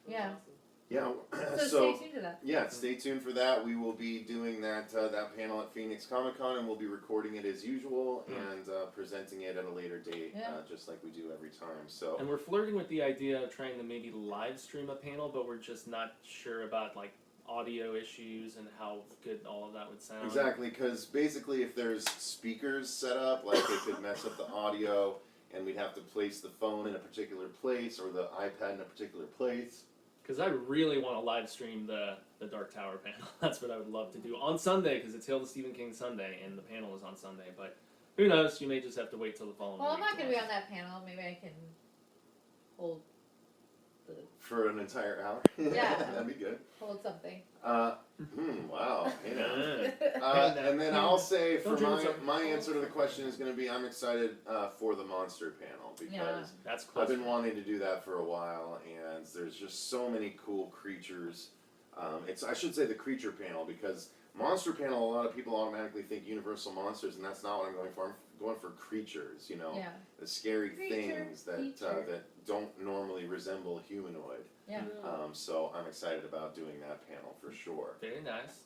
was Yeah. awesome. Yeah. So stay tuned to that. Yeah, stay tuned for that. We will be doing that panel at Phoenix Comic Con, and we'll be recording it as usual and presenting it at a later date, Yeah. just like we do every time. So And we're flirting with the idea of trying to maybe live stream a panel, but we're just not sure about like audio issues and how good all of that would sound. exactly, because basically, if there's speakers set up, like it could mess up the audio, and we'd have to place the phone in a particular place or the iPad in a particular place. Because I really want to live stream the Dark Tower panel. That's what I would love to do on Sunday, because it's Hail to Stephen King Sunday, and the panel is on Sunday. But who knows? You may just have to wait till the following Well, I'm week not going to be watch. on that panel. Maybe I can hold For an entire hour? Yeah. That'd be good. something. Wow. You know. Yeah. And then I'll say for Don't drink some. my answer to the question is going to be I'm excited for the monster panel because Yeah. That's close. I've been wanting to do that for a while, and there's just so many cool creatures. I should say the creature panel because monster panel. A lot of people automatically think Universal monsters, and that's not what I'm going for. I'm going for creatures. You know, Yeah. the scary Creature, things that creature. that don't normally resemble humanoid. Yeah. So I'm excited about doing that panel for sure. Very nice.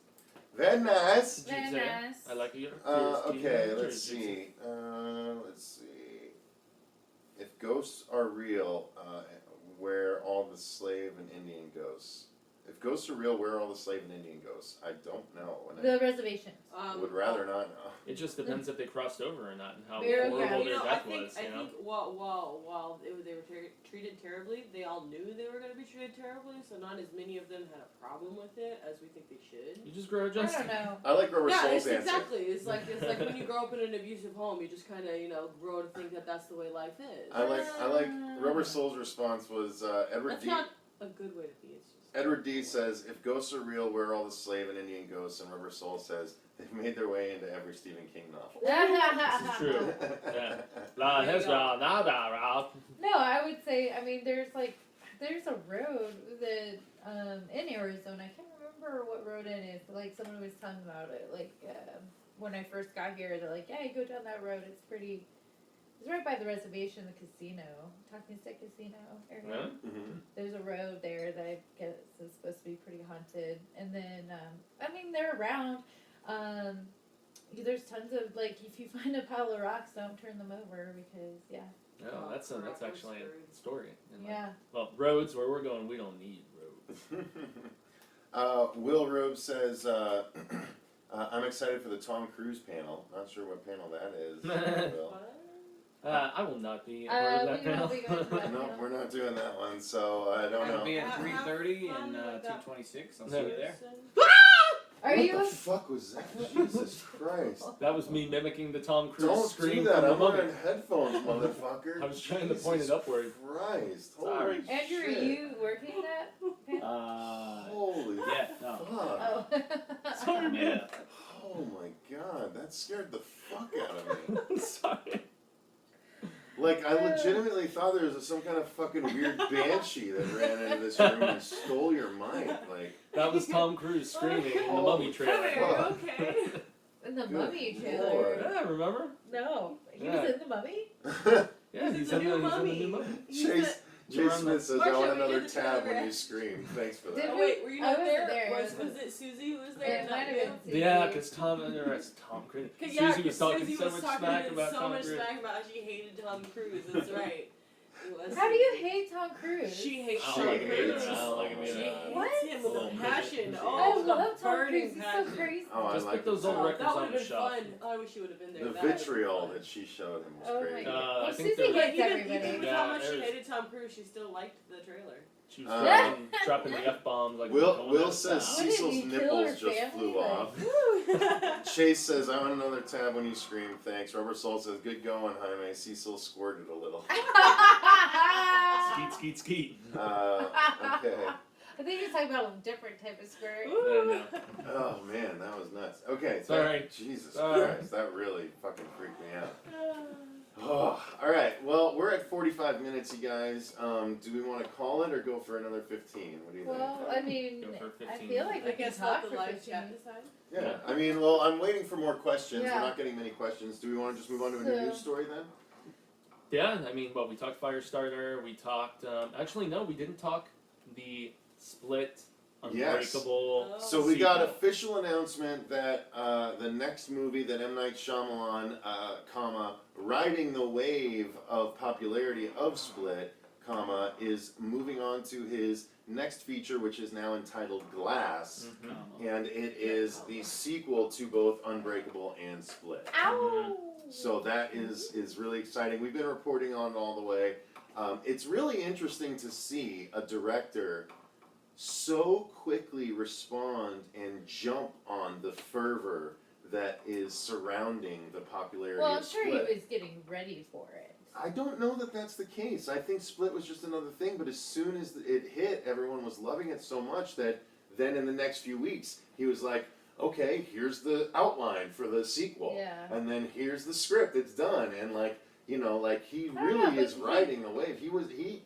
Very nice. Very Jigs there. nice. I like your. Okay, let's see. Let's see. If ghosts are real, where all the slave and Indian ghosts? If ghosts are real, where are all the slave and Indian ghosts? I don't know. And The reservations. I would rather not know. It just depends if they crossed over or not and how Very horrible good. their I death think was. I You know. think while they were treated terribly, they all knew they were going to be treated terribly, so not as many of them had a problem with it as we think they should. You just grow I adjusted. don't know. I like Rubber Yeah, Soul's it's answer. exactly. It's like when you grow up in an abusive home, you just kind of grow to think that that's the way life is. I like Rubber Soul's response was Edward That's D. not a good way to be. It's just Edward D says, if ghosts are real, where are all the slave and Indian ghosts? And Rubber Soul says, they've made their way into every Stephen King novel. This is true. Yeah. La There you go. No, I would say, I mean, there's a road that, in Arizona, I can't remember what road it is, but like someone was talking about it, like, when I first got here, they're like, yeah, you go down that road, it's right by the reservation, the casino, Talking Stick Casino area. Really? Mm-hmm. There's a road there that I guess is supposed to be pretty haunted, and then, I mean, they're around, there's tons of, like, if you find a pile of rocks, don't turn them over, because, yeah. Oh, that's actually a story. And Yeah. Well, roads where we're going, we don't need roads. Will Robe says, I'm excited for the Tom Cruise panel. Not sure what panel that is. Will. what? I will not be a part of that we panel. won't be going to that. No, we're not doing that one, so I don't It'll know. be at Have 3:30 fun and with that 2:26. I'll see you there. Are what you? the fuck was that? Jesus Christ. That was me mimicking the Tom Cruise Don't scream do that. from the I'm Mummy. wearing headphones, motherfucker. I was trying to Jesus point it upward. Christ. Sorry. Holy Andrew, are shit. you working that? Holy Yeah, no. fuck. Oh. Sorry, Yeah. man. Oh my god, that scared the fuck out of me. I'm sorry. Like, I legitimately thought there was some kind of fucking weird banshee that ran into this room and stole your mind. Like, That was Tom Cruise screaming in the Oh, Mummy trailer. Come here, okay. In the Good Mummy Lord. trailer. Yeah, remember? No, he Yeah. was in the Mummy. Yeah, He's he's in in the the new Mummy. Mummy. Chase You're on Smith says, I Marcia, want we another did the tab when trailer. you scream. Thanks for Did that. Oh wait, were you I not wasn't there? there. Was it Susie who was there? It might have you? been Susie. Yeah, because Tom Cruise. Yeah, Susie was talking Susie so was much talking smack about so Tom much Cruise. smack about how she hated Tom Cruise. That's right. It was. How do you hate Tom Cruise? She hates I Tom don't like him either. Cruise. I don't like him She either. hates What? him with Little a passion. midget. Oh, I the love Tom burning Cruise. He's passion. so crazy. Oh, I Just like put those the old Oh, records that on would have the been shelf. fun. Oh, I wish you would have been there. The That would've been vitriol fun. that she showed him was Oh my crazy. God. I Well, think Susie there was- hates Even everybody. with Yeah, how much she there's- hated Tom Cruise, she still liked the trailer. She was Yeah. dropping the F-bombs like Will says What did Cecil's he kill nipples her just family? flew off. Chase says, I want another tab when you scream, thanks. Rubber Soul says, good going, Jaime. Cecil squirted a little. Skeet, skeet, skeet. Okay. I think you're talking about a different type of skirt. No. Oh, man, that was nuts. Okay. Sorry. Jesus Sorry. Christ, that really fucking freaked me out. Oh, all right. Well, we're at 45 minutes, you guys. Do we want to call it or go for another 15? What do you Well, I mean, Go for I 15. feel like I we can guess talk let the for live 15 chat minutes. decide. think? Yeah. I mean, well, I'm waiting for more questions. Yeah. We're not getting many questions. Do we want to just move on to a So- news story then? Yeah, I mean, well, we talked Firestarter. We talked. Actually, no, we didn't talk the Split, Yes. Unbreakable. Oh. So we got sequel. official announcement that the next movie that M. Night Shyamalan, riding the wave of popularity of Split, is moving on to his next feature, which is now entitled Glass, Mhm. and it is the sequel to both Unbreakable and Split. Ow! So that is really exciting. We've been reporting on it all the way. It's really interesting to see a director so quickly respond and jump on the fervor that is surrounding the popularity Well, I'm of sure Split. he was getting ready for it. I don't know that that's the case. I think Split was just another thing, but as soon as it hit, everyone was loving it so much that then in the next few weeks, he was like, okay, here's the outline for the sequel. Yeah. And then here's the script, it's done. And he I really don't know, is but riding the wave.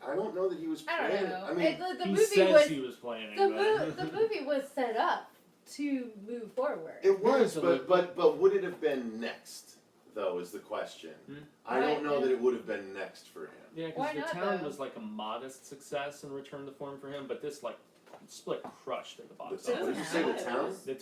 I don't know that he was I don't planning. know. I mean, the He movie says was he was planning. the movie was set up to move forward. it was, Here's but would it have been next, though, is the question. Hmm? I don't Right, know yeah. that it would have been next for him. Yeah, Why because the not, town though? was like a modest success and return to form for him, but this Split crushed at the box The office. what did you say, the town? The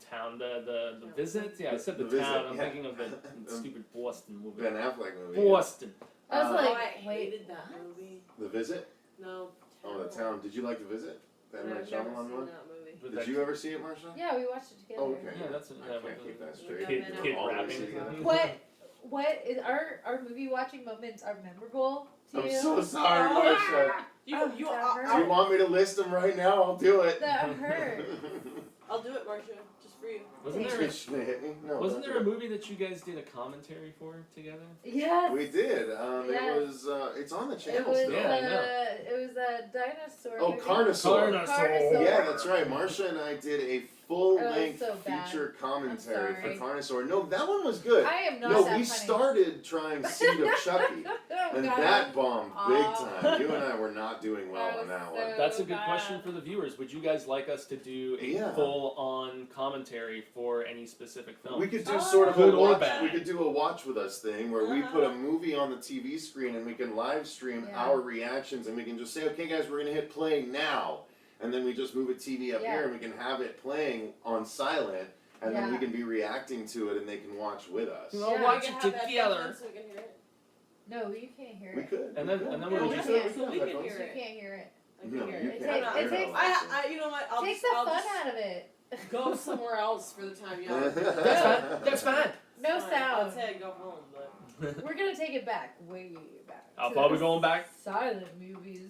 town, the visit. Yeah, I said the, The town. Visit, I'm yeah. thinking of the stupid Boston movie. Ben Affleck movie. Boston. I was Uh, like, I wait, hated that what? movie. The Visit? No, Oh, The Town. Did you like to visit? That I've Night never Shyamalan seen one? that movie. With Did that you ever see it, Marsha? Yeah, we watched it together. Oh, okay. Yeah, that's I yeah, can't keep that We straight. got kid, that kid out. Always rapping. together. What is our movie watching moments are memorable to I'm you? so sorry, Oh. Marsha. That Do you want me to list them right now? I'll do it. That hurt. I'll do it, Marcia, just for you. Wasn't You're there gonna hit me? No. wasn't don't there a do it. movie that you guys did a commentary for together? Yes. We did. Yes. It was. It's on the It channel was still. Yeah, I know. it was a dinosaur. Oh, movie. Carnosaur. Carnosaur. Yeah, that's right. Marsha and I did a full-length so bad. feature commentary I'm for Carnosaur. No, that one was good. I am not No, that we funny. started trying Seed of Chucky, Oh, and God. that bombed big Aw. time. You and I were not doing well That on that was one. so That's a good bad. question for the viewers. Would you guys like us to do a Yeah. full-on commentary for any specific film? We could do Oh. sort of Good a or watch. bad. We could do a watch with us thing where we put a movie on the TV screen and we can live stream Yeah. our reactions and we can just say, okay, guys, we're gonna hit play now, and then we just move a TV up Yeah. here and we can have it playing on silent, and then we Yeah. can be reacting to it and they can watch with us. Well, Yeah. watch We can it have that together. headphones so we can hear it. No, you can't hear We it. could. And then- we could. and then Yeah, what we would could. you We say? could have We can headphones. hear You it. can't hear it. I can No, hear you it. can't. It You're takes- not allowed to. You know what? I'll Takes just, the I'll fun just out of it. go somewhere else for the time y'all. That's fine. No It's fine. sound. I'd say go home, but We're gonna take it back, way back. How to far we the going back? Silent movies.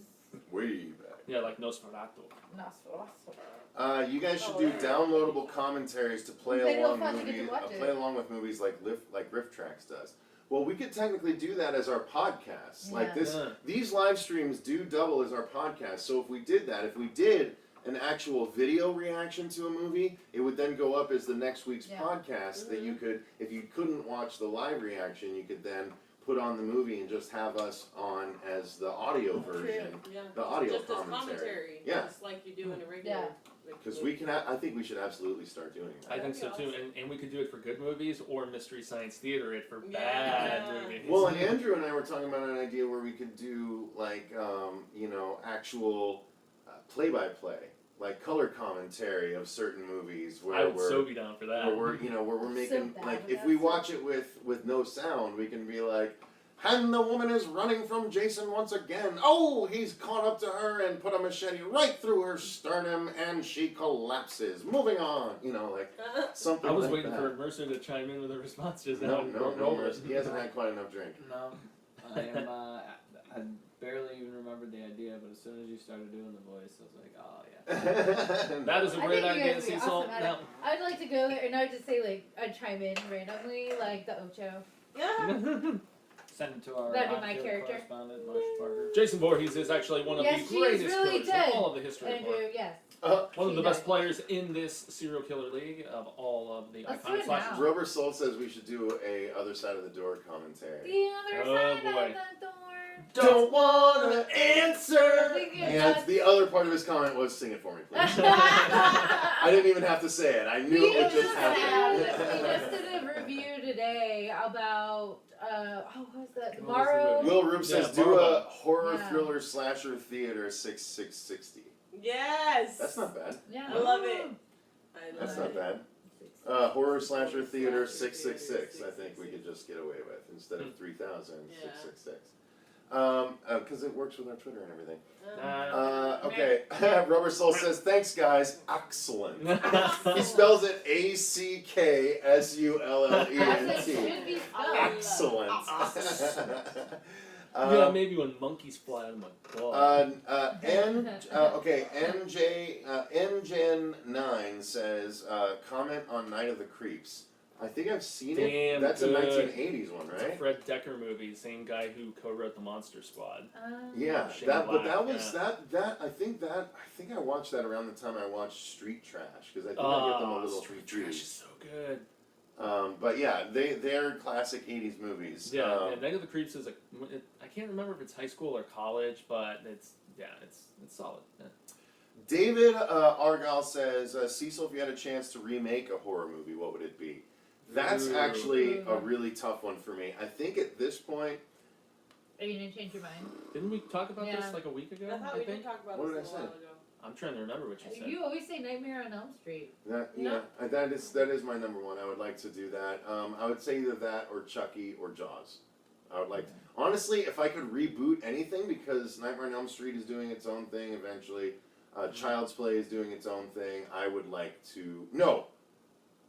Way back. Yeah, like Nosferatu. Nosferatu. You guys should Oh, do yeah. downloadable commentaries to play They don't along fucking get to movies. watch it. Play along with movies like Riff Tracks does. Well, we could technically do that as our podcast. Like Yeah. this, Yeah. these live streams do double as our podcast. So if we did that, if we did an actual video reaction to a movie, it would then go up as the next week's Yeah. podcast. That you could, if you couldn't watch the live reaction, you could then put on the movie and just have us on as the audio version. yeah. The audio just as commentary. commentary. Yeah. Just like you do in a regular. Yeah. Because we can, I think we should absolutely start doing that. I think so That'd too, be and we could do it for good movies or Mystery Science Theater it for Yeah. bad movies. Well, and Andrew and I were talking about an idea where we could do like, actual play-by-play, like color commentary of certain movies where I would we're so be down for that. where we're I'm making so bad like with if that we stuff. watch it with no sound, we can be like, and the woman is running from Jason once again. Oh, he's caught up to her and put a machete right through her sternum, and she collapses. Moving on, like something. I was like waiting that. for Mercer to chime in with a response just now. No, Mercer. He hasn't had quite enough drink. No, I am. I barely even remembered the idea, but as soon as you started doing the voice, I was like, oh yeah. That is a I great think you idea, guys would be Cecil. awesome at Now, it. I'd like to go there, and I'd just say I'd chime in randomly, like the Ocho. Yeah. Send it to our That'd be my on-field character. correspondent, Marsha Parker. Jason Voorhees is actually one of Yes, the he is greatest really killers good. in all of the history of Andrew, horror. yes. One of He the best does. players in this serial killer league of all of the Let's do iconic it slashers. now. Rubber Soul says we should do a other side of the door commentary. The other Oh, side boy. of the door. Don't wanna answer. Thinking And about- the other part of his comment was, "Sing it for me, please." I didn't even have to say it. I knew We it would just we happen. just did a review today about what was that? What was the Tomorrow. movie? Will Rube says, Yeah, "Do a Marvel. horror Yeah. thriller slasher theater 6660." Yes. That's not bad. Yeah. I love it. I love That's it. not bad. Horror slasher theater 666. I think we could just get away with instead of 3000 Yeah. 666. Because it works with our Twitter and everything. Okay. Rubber Soul says, "Thanks, guys. Excellent." He spells it ACKSULLENT. As it should be spelled. Excellent. Yeah, maybe when monkeys fly out of my butt. NGen9 says, comment on Night of the Creeps. I think I've seen it. Damn That's good. a 1980s one, It's a right? Fred Decker movie, same guy who co-wrote The Monster Squad. Yeah, Shane that Black, was yeah. I think I watched that around the time I watched Street Trash because I think I get them a little Street confused. Trash is so good. But yeah, they're classic 80s movies. Yeah, Night of the Creeps is I can't remember if it's high school or college, but it's solid. Yeah. David Argyle says, Cecil, if you had a chance to remake a horror movie, what would it be? That's Ooh. actually a really tough one for me. I think at this point, Are you gonna change your mind? Didn't we talk about Yeah. this like a week ago? I thought we did talk about What this did I a while say? ago. I'm trying to remember what you said. You always say Nightmare on Elm Street. that is my number one. I would like to do that. I would say either that or Chucky or Jaws. I would like to. Honestly, if I could reboot anything, because Nightmare on Elm Street is doing its own thing eventually, Child's Play is doing its own thing, I would like to... No!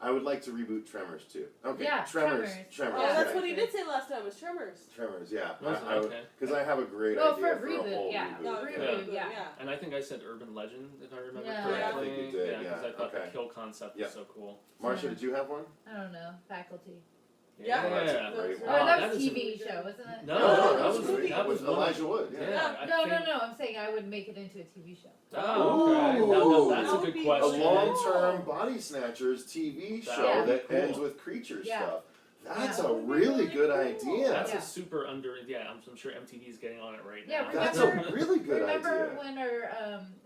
I would like to reboot Tremors too. Okay, Yeah, Tremors. Tremors. Oh, Yeah. that's what he did say last time, was Tremors. Tremors, yeah. Was it? Okay. Because I have a great Well, idea for a for a reboot, whole yeah. reboot. No, Reboot, yeah. And I think I said Urban Legend, if I remember Yeah. correctly. Yeah, I think you did, because I thought okay. the kill concept Yep. was so cool. Marsha, Yeah. did you have one? I don't know. Faculty. Yeah. Oh, that's a great Oh, one. that that was is a- TV show, wasn't it? No, that that was was a movie. that was With one of- Elijah Wood, yeah. Yeah, I No, think- no. I'm saying I would make it into a TV show. Oh, okay. Ooh. No, that's That a would good be A question. long-term Body Snatchers TV show That would be that cool. ends with creature Yeah. stuff. That's Yeah. a really good idea. That's Yeah. a super under. Yeah, I'm sure MTV's getting on it right Yeah, now. That's remember- a really good Remember idea. when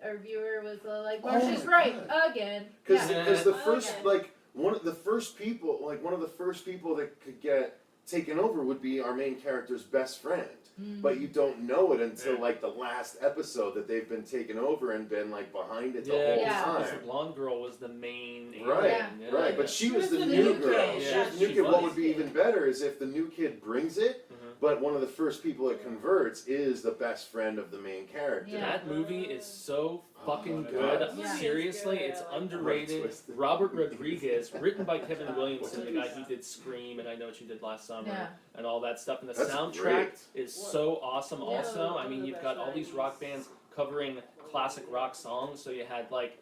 our viewer was like, Oh "Marsha's my right God. again"? Because Yeah. the Oh, first okay. like one of the first people that could get taken over would be our main character's best friend. Mm. But you don't know it until Yeah. like the last episode that they've been taken over and been like behind it the Yeah, whole Yeah. because time. the blonde girl was the main. Right, alien, yeah. right. But she was the the new new girl. kid. She Yeah, was the new she kid. What was. would be even better is if the new kid brings it, Mhm. but one of the first people it converts is the best friend of the main character. Yeah. That movie is so fucking Oh, good. God. Yeah. Seriously, it's Yeah, I like underrated. Twisted. Robert Rodriguez, written by Kevin Williamson, the guy who did Scream and I Know What You Did Last Summer Yeah. and all that stuff. And the That's soundtrack great. is so awesome. Yeah, Also, one I of mean, the you've best got all these 90s. rock bands covering classic rock songs. So you had like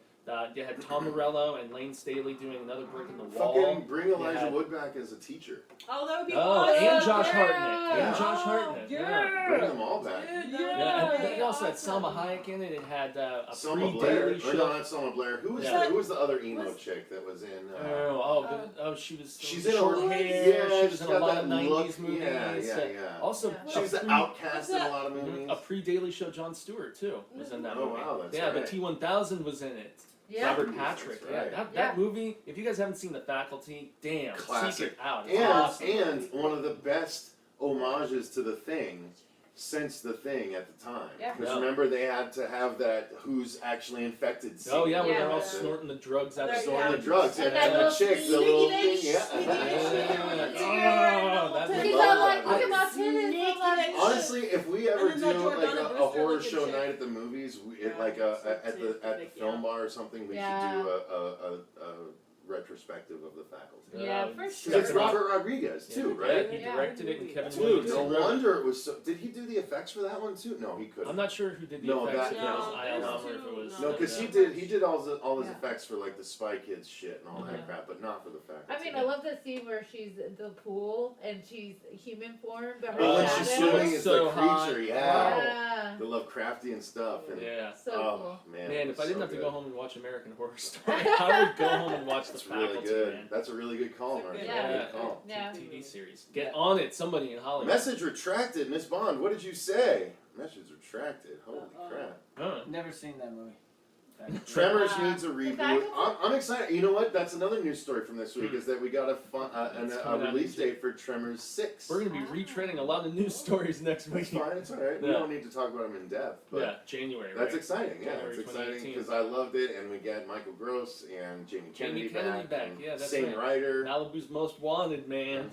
you had Tom Morello and Lane Staley doing Another Brick in the Wall. Fucking bring Elijah Yeah. Wood back as a teacher. Oh, that would be Oh, awesome. and Josh Yeah. Hartnett. Yeah. And Josh Oh, Hartnett. yeah. Bring them all back. Dude, that Yeah, would and be they also had awesome. Salma Hayek in it. It had a Selma Blair. pre-Daily Or Show. no, not Selma Blair. Who was Yeah. who was the other emo Was- chick that was in? She was She's in short a hair. Yeah, she was she's in got a lot that of 90s look. movies. Yeah. Also, Yeah. She was the outcast in a lot of movies. a pre-Daily Show Jon Stewart too was in that Oh, movie. wow, that's yeah, right. but T-1000 was in it. Yeah. Robert That's Patrick. right. Yeah, that movie. If you guys haven't seen The Faculty, damn, Classic. seek it out. It's And awesome. and one of the best homages to The Thing since The Thing at the time. Yeah. Because Yeah. remember they had to have that who's actually infected scene. Oh yeah, where they're all Yeah. snorting the drugs out of They're Snorting the the drugs. And And, that and the little chick, the sneaky little bitch, thing, yeah. sneaky bitch. Oh, that She's movie. all like, look I- at my tennis. Sneaky look at my-" bitch. Honestly, if we ever And do then that like Jordana a Brewster horror looking show chick. night at the movies, Yeah, at the like, film yeah. bar or something, we Yeah. should do a retrospective of The Faculty. Yeah, for Because sure. it's Robert Rodriguez too, Yeah, right? he Yeah. directed it, and Kevin Dude, Williamson no wrote it. wonder it was so. Did he do the effects for that one too? No, he couldn't. I'm not sure who did the No, effects. that- If it was No, Isle there's Hammer, if it two. was. No, because Yeah. he did all his Yeah. effects for like the Spy Kids shit and all Yeah. that crap, but not for the Faculty. I mean, I love the scene where she's in the pool and she's human form, but her But when Oh, she's shadow- swimming, it's so the hot. creature, yeah. Yeah. The Lovecraftian stuff. And, Yeah. So oh, man. Man, it if was I didn't so have to good. go home and watch American Horror Story, I would go home and watch The That's really Faculty, good. man. That's a really good call, It's a Mark. good Yeah. Good call. Yeah. TV series. Get on it, somebody in Hollywood. Message retracted, Miss Bond. What did you say? Message retracted. Holy Uh-oh. crap. Huh. Never seen that movie. Tremors Uh, needs a reboot. Faculty? I'm excited. You know what? That's another news story from this week is that we got It's a coming out release in June. date for Tremors 6. We're going to be retreading a lot of news stories next week. It's fine. It's all right. We Yeah. don't need to talk about them in depth. But Yeah, January. that's right? exciting. Yeah, January it's exciting 2018. because I loved it, and we get Michael Gross and Jamie Kennedy, back. and Yeah, that's same right. writer. Malibu's Most Wanted, man.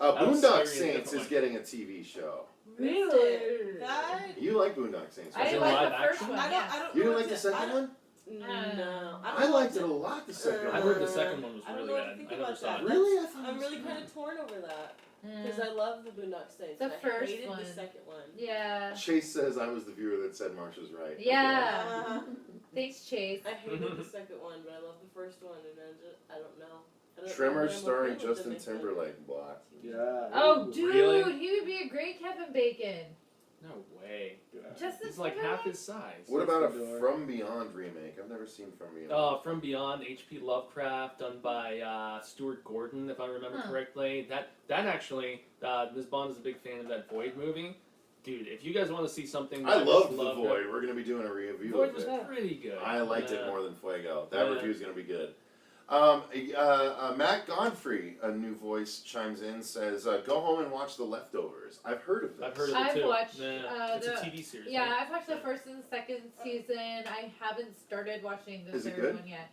That was Boondock scary in a Saints different is way. getting a TV show. Really? That? You like Boondock Saints? I right? As in like live the first action? one. I don't. Yeah. I don't. You know didn't what like the to- second I one? No. I liked it a lot. The second I one. heard the second one was I don't really know what to bad. think I never about saw that. it. Really? I thought it I'm was really good. kind of torn over that Yeah. because I love the Boondock Saints. The and I first hated one. the second one. Yeah. Chase says I was the viewer that said Marsha's right. Yeah. Uh, Thanks, Chase. I hated the second one, but I love the first one, and I don't know. I don't know Tremors what I'm starring okay with Justin them making it. Timberlake. Block. Yeah. Oh, dude, Really? he would be a great Kevin Bacon. No way. Justin He's like Timberlake? half his size. What about a the door. From Beyond remake? I've never seen From Beyond. From Beyond, H.P. Lovecraft, done by Stuart Gordon, if I remember Huh. correctly. That actually, Ms. Bond is a big fan of that Void movie. Dude, if you guys want to see something, I that loved was The loved- Void. We're going to be doing a review Void of was it. pretty good. I liked it Yeah. more than Fuego. That Yeah. review is going to be good. Matt Godfrey, a new voice, chimes in, says, go home and watch The Leftovers. I've heard of this. I've heard of it I've too. watched, Yeah. It's a the- TV series. Yeah, right? I've watched the first and the second season. I haven't started watching the Is it third good? one yet.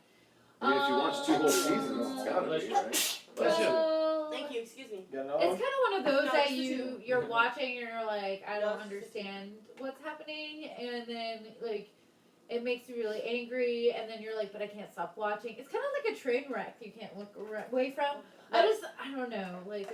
I mean, if you watch 2 whole seasons, it's got to be, right? Bless you. Well, Thank you. Excuse me. You It's know? kind of one of those No, that it's you're watching and you're like, I don't No, it's understand what's happening, and then like it makes you really angry, and then you're like, but I can't stop watching. It's kind of like a train wreck you can't look away from. I don't know, like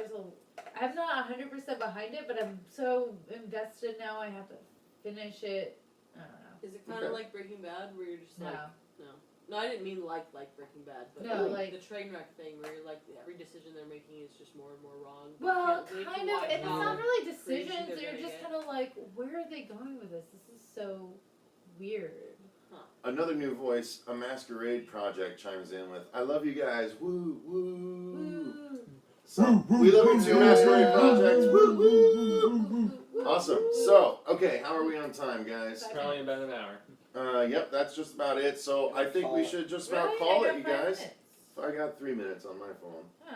I'm not 100% behind it, but I'm so invested now. I have to finish it. I don't know. Is it kind of like Breaking Bad, where you're just like, No. no, I didn't mean like Breaking Bad, but No, like- the train wreck thing, where you're like every decision they're making is just more and more wrong. but Well, you can't wait to kind of, watch and it's how not really crazy decisions. they're You're gonna just get. kind of like, where are they going with this? This is so weird. Another new voice, a Masquerade Project chimes in with, I love you guys, woo, woo. Woo. So, we love you too, Masquerade Project, woo, woo. Awesome. So, okay, how are we on time, guys? Probably about an hour. Yep, that's just about it. So, I think we should just about Really? call I it, got you 5 guys. minutes. I got 3 minutes on my phone. Huh.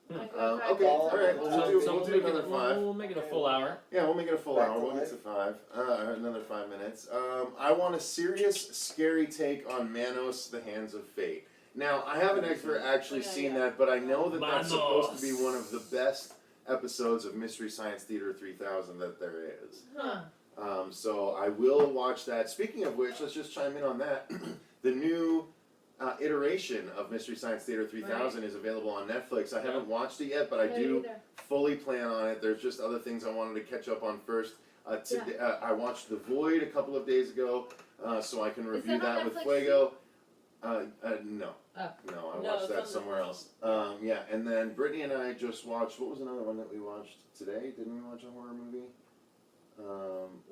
Hmm. I got 5 Okay, minutes on alright, my we'll phone. do- So we'll make it, another 5. We'll make it a full hour. Yeah, we'll make it a full Back hour. to We'll get life. to 5. Another 5 minutes. I want a serious, scary take on Manos, the Hands of Fate. Now, I haven't actually seen that, but I know that that's supposed to be one of the best episodes of Mystery Science Theater 3000 that there is. Huh. So I will watch that. Speaking of which, let's just chime in on that. The new iteration of Mystery Science Theater 3000 is available on Netflix. I haven't watched it yet, but I do fully plan on it. There's just other things I wanted to catch up on first. Today, I watched The Void a couple of days ago, so I can review that on that with Netflix Fuego. No. Oh. No, I No, watched it's that on somewhere else. Yeah, and then Brittany and I just watched, what was another one that we watched today? Didn't we watch a horror movie? You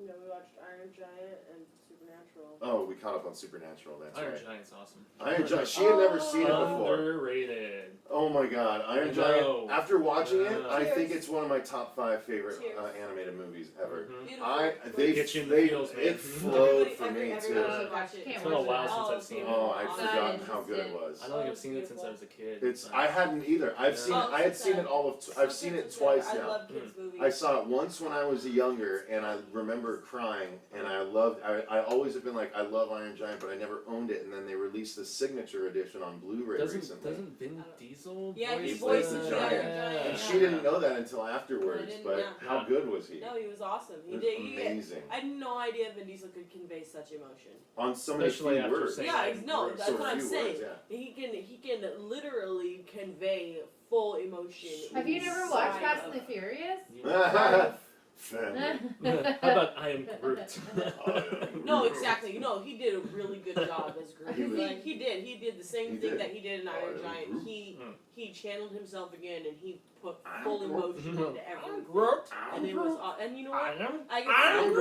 know, we watched Iron Giant and Supernatural. Oh, we caught up on Supernatural, that's Iron right. Giant's awesome. Iron Giant, she had never seen it before. Underrated. Oh my god, Iron I Giant. know. After watching it, Yeah. I think Cheers. it's one of my top 5 favorite Cheers. animated movies ever. Mhm. Beautiful. They Get you in the they feels, man. it flowed for me Everybody too. should watch it. Can't It's been a watch while that. since Oh, I've seen it. Oh, I'd Not forgotten how good it interested. was. I don't think Oh, I've seen it since beautiful. I was a kid. It's so- I hadn't either. I've Yeah. seen it. I had seen it all of. I've seen it twice I now. love kids' movies. I saw it once when I was younger, and I remember crying, and I loved. I always have been like, I love Iron Giant, but I never owned it. And then they released the signature edition on Blu-ray recently. Doesn't Vin Diesel Yeah, voice he voices the the Giant. Yeah. And she didn't know that until afterwards. I didn't, But yeah. how Yeah. good was he? No, he was awesome. He It was did. amazing. I had no idea Vin Diesel could convey such emotion. On so many Especially few after words. saying Yeah, that no, word. that's So what I'm few saying. words, yeah. He can literally convey full emotion. Have you never watched inside Fast of- and the Furious? Family. How about I am Groot? No, exactly. No, he did a really good job as Groot. He was- Like he did the same He thing did. that he did in I Iron am Giant. Groot. He channeled himself again, and he put I'm full Groot. emotion into everything. Groot. And it was, and you know what? am. I I'm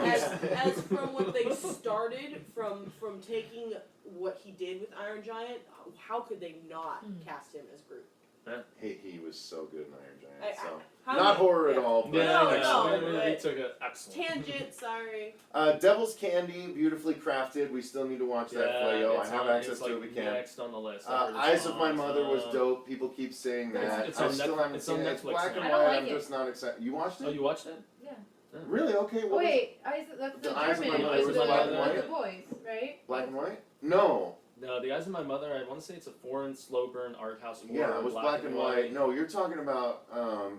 guess Groot. as from what they started from taking what he did with Iron Giant, how could they not cast him as Groot? He was so good in Iron Giant. I- So How not many- horror at yeah. all, but Yeah, No, excellent. no, He but- took it excellent. Tangent, sorry. Devil's Candy, beautifully crafted. We still need to watch that. Fuego. I it's have on- access it's to it. like We can. Next on the list. I heard it's Eyes of My on, Mother was dope. People keep saying that. It's I on still Netflix- haven't it's seen on it. It's Netflix black now. and I don't white. like I'm it. just not excited. You watched it? Oh, you watched it? Yeah. Really? Okay. What was it? Wait, that's the The Eyes of My German Mother with was the, black and with white? the boys, right? Black and white? No. No, The Eyes of My Mother, I want to say it's a foreign, slow burn art house horror. Yeah, it was black and white. No, you're talking about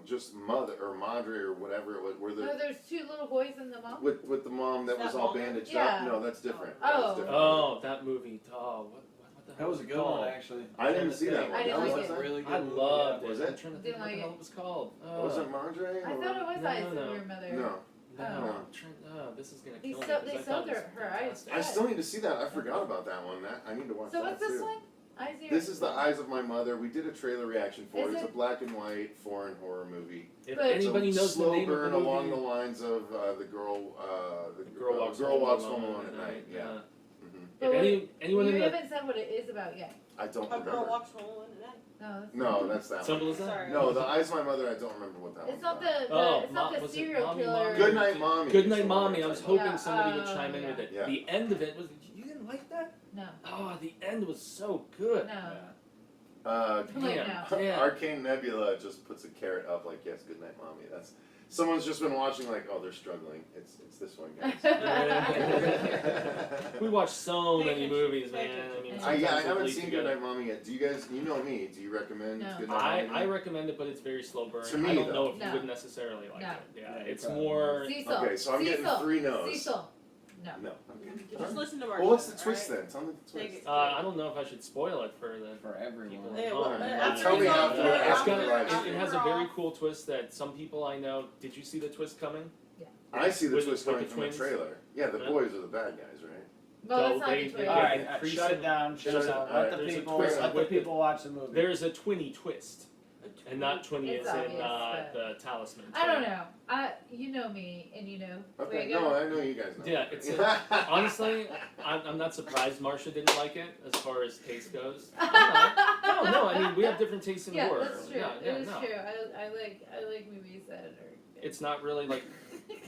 just Mother or Madre or whatever it was. Where No, the there's 2 little boys and the mom. with the mom that Is was that all Mom? bandaged Yeah. up. No, that's different. Oh. That's different. Oh, that movie. Oh, what the hell That was a good one, called? actually. I didn't see that one. I didn't That like was it. Really good I movie, loved yeah. it. Was I'm it? trying to Didn't think what like the hell it. it was called. Was it Madre? I or- thought it was No, Eyes no. of Your Mother. No. No, Oh. I'm trying. This is gonna They kill me. sell- 'cause they I sell thought it was her eyes. fantastic. I still need to see that. I forgot about that one. I need to watch So that what's this too. one? Eyes of Your This is The Eyes of My Mother. We did a trailer reaction for it. Is It's a it? black and white foreign horror movie. If But- anybody It's a knows the slow name burn of the movie, along the lines of the girl Walks home alone at night. Yeah. hmm But If what- anyone you in the haven't said what it is about yet. I don't A girl remember. walks home alone at night. No, that's No, that's that one. symbol is that? Sorry. No, The Eyes of My Mother. I don't remember what that It's one's not about. the, it's not the was it serial Mommy, killer. Mommy? Good Night Mommy. Good is Night the one Mommy. we're I was talking hoping Yeah, somebody would oh, chime in yeah. with it. Yeah. The end of it was. You didn't like that? No. Oh, the end was so good. No. about. Like, Damn. no. Damn. Arcane Nebula just puts a carrot up like, yes, Good Night Mommy. That's Someone's just been watching like, oh, they're struggling. It's this one, guys. We watch so many movies, man. I mean, I sometimes haven't they bleed seen together. Goodnight Mommy yet. Do you guys? You know me. Do you recommend No. Goodnight Mommy? I recommend it, but it's very slow burn. To me, I don't though. know if No. you would necessarily like No. it. Yeah, Yeah, it's probably more. Cecil. Okay, so I'm getting Cecil. 3 no's. Cecil. No. No. Okay. Just listen to Marcia. Well, what's the twist alright? then? Tell me the twist. Take it. I don't know if I should spoil it for the For everyone. people. Yeah, at well, home. after Tell me it's after- over, after It's gonna, the it, live it has a we're very off. cool twist that some people I know. Did you see the twist coming? I see the With- twist with coming the from the twins? trailer. Yeah, the Yeah. boys are the bad guys, right? Well, So that's not they- the they- twist. Alright, Increase shut in- it down. Shut There's it a- down. alright, Let the there's a people. twist. Let the people watch the movie. There's a twinny twist, and not twinny It's as in obvious, but- the talisman. I don't know. You know me, and you know where Okay, you go. no, I know you guys know. Yeah, it's honestly, I'm not surprised Marcia didn't like it as far as taste goes. I'm not. No, I mean we have different tastes in Yeah, horror. that's true. Yeah, it is no. true. I like movies that are. It's not really like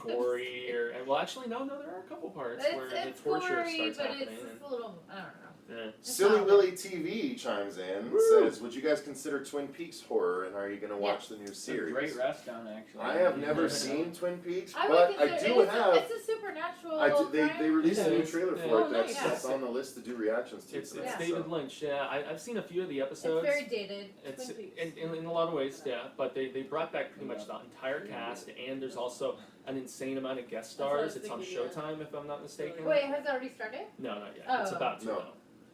gory or well, actually, no, there are a couple parts where It's the torture gory, starts but happening. it's a little. I don't know. Yeah. Silly not- Willy TV chimes in, Woo! says, would you guys consider Twin Peaks horror, and are you going to watch the new It's a series? great restaurant, actually. I have never seen Twin Peaks, I but would I consider do it's have. it's a supernatural. They crime. released a new Yeah. trailer for Yeah. it that's, nice. that's on the list to do reactions to It's tonight. David so. Lynch. Yeah, I've seen a few of the It's episodes. very dated. It's Twin Peaks. in a lot of ways, yeah. But they brought back pretty much the entire cast, and there's also an insane amount of guest That's what I was stars. It's on thinking, yeah. Showtime, if I'm not mistaken. Wait, has it already started? No, not yet. Oh. It's about to. No. though.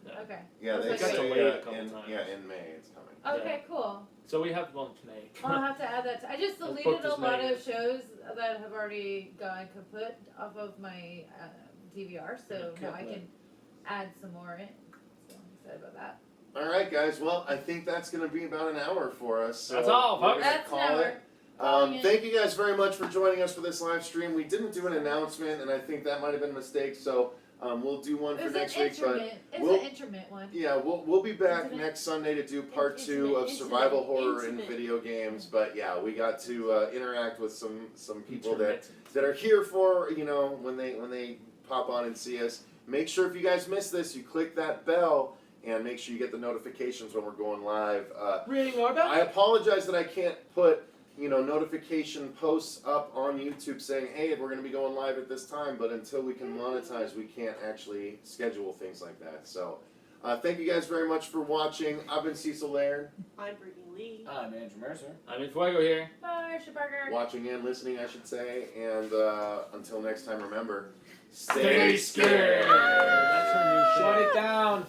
No. Okay. Yeah, they It got say delayed a couple in, times. in May it's coming. Okay, cool. So we have one May. I'll have to add that. I just Those deleted booked a as lot May. of shows that have already gone kaput off of my DVR, so now I can add some more in. So I'm excited about that. All right, guys. Well, I think that's going to be about an hour for us. So That's all, we're folks. gonna That's an call hour. it. Calling it. Thank you guys very much for joining us for this live stream. We didn't do an announcement, and I think that might have been a mistake. So we'll do one It for was next an week. But intermittent. It's we'll- an intermittent one. yeah, we'll be back Intimate. next Sunday to do part 2 Intimate, of survival intimate, horror in intimate. video games. But yeah, we got to interact with some people that Intermittent. are here for when they pop on and see us. Make sure if you guys miss this, you click that bell and make sure you get the notifications when we're going live. Ring our bell. I apologize that I can't put notification posts up on YouTube saying, hey, we're going to be going live at this time, but until we can monetize, we can't actually schedule things like that. So thank you guys very much for watching. I've been Cecil Laird, I'm Brittany Lee. I'm Andrew Mercer. I'm in Fuego here. Bye, Barker. watching and listening, I should say. And until next time, remember, Stay scared. That's her new Shut shit. it down.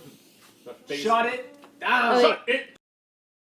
The face- Shut it down. Shut it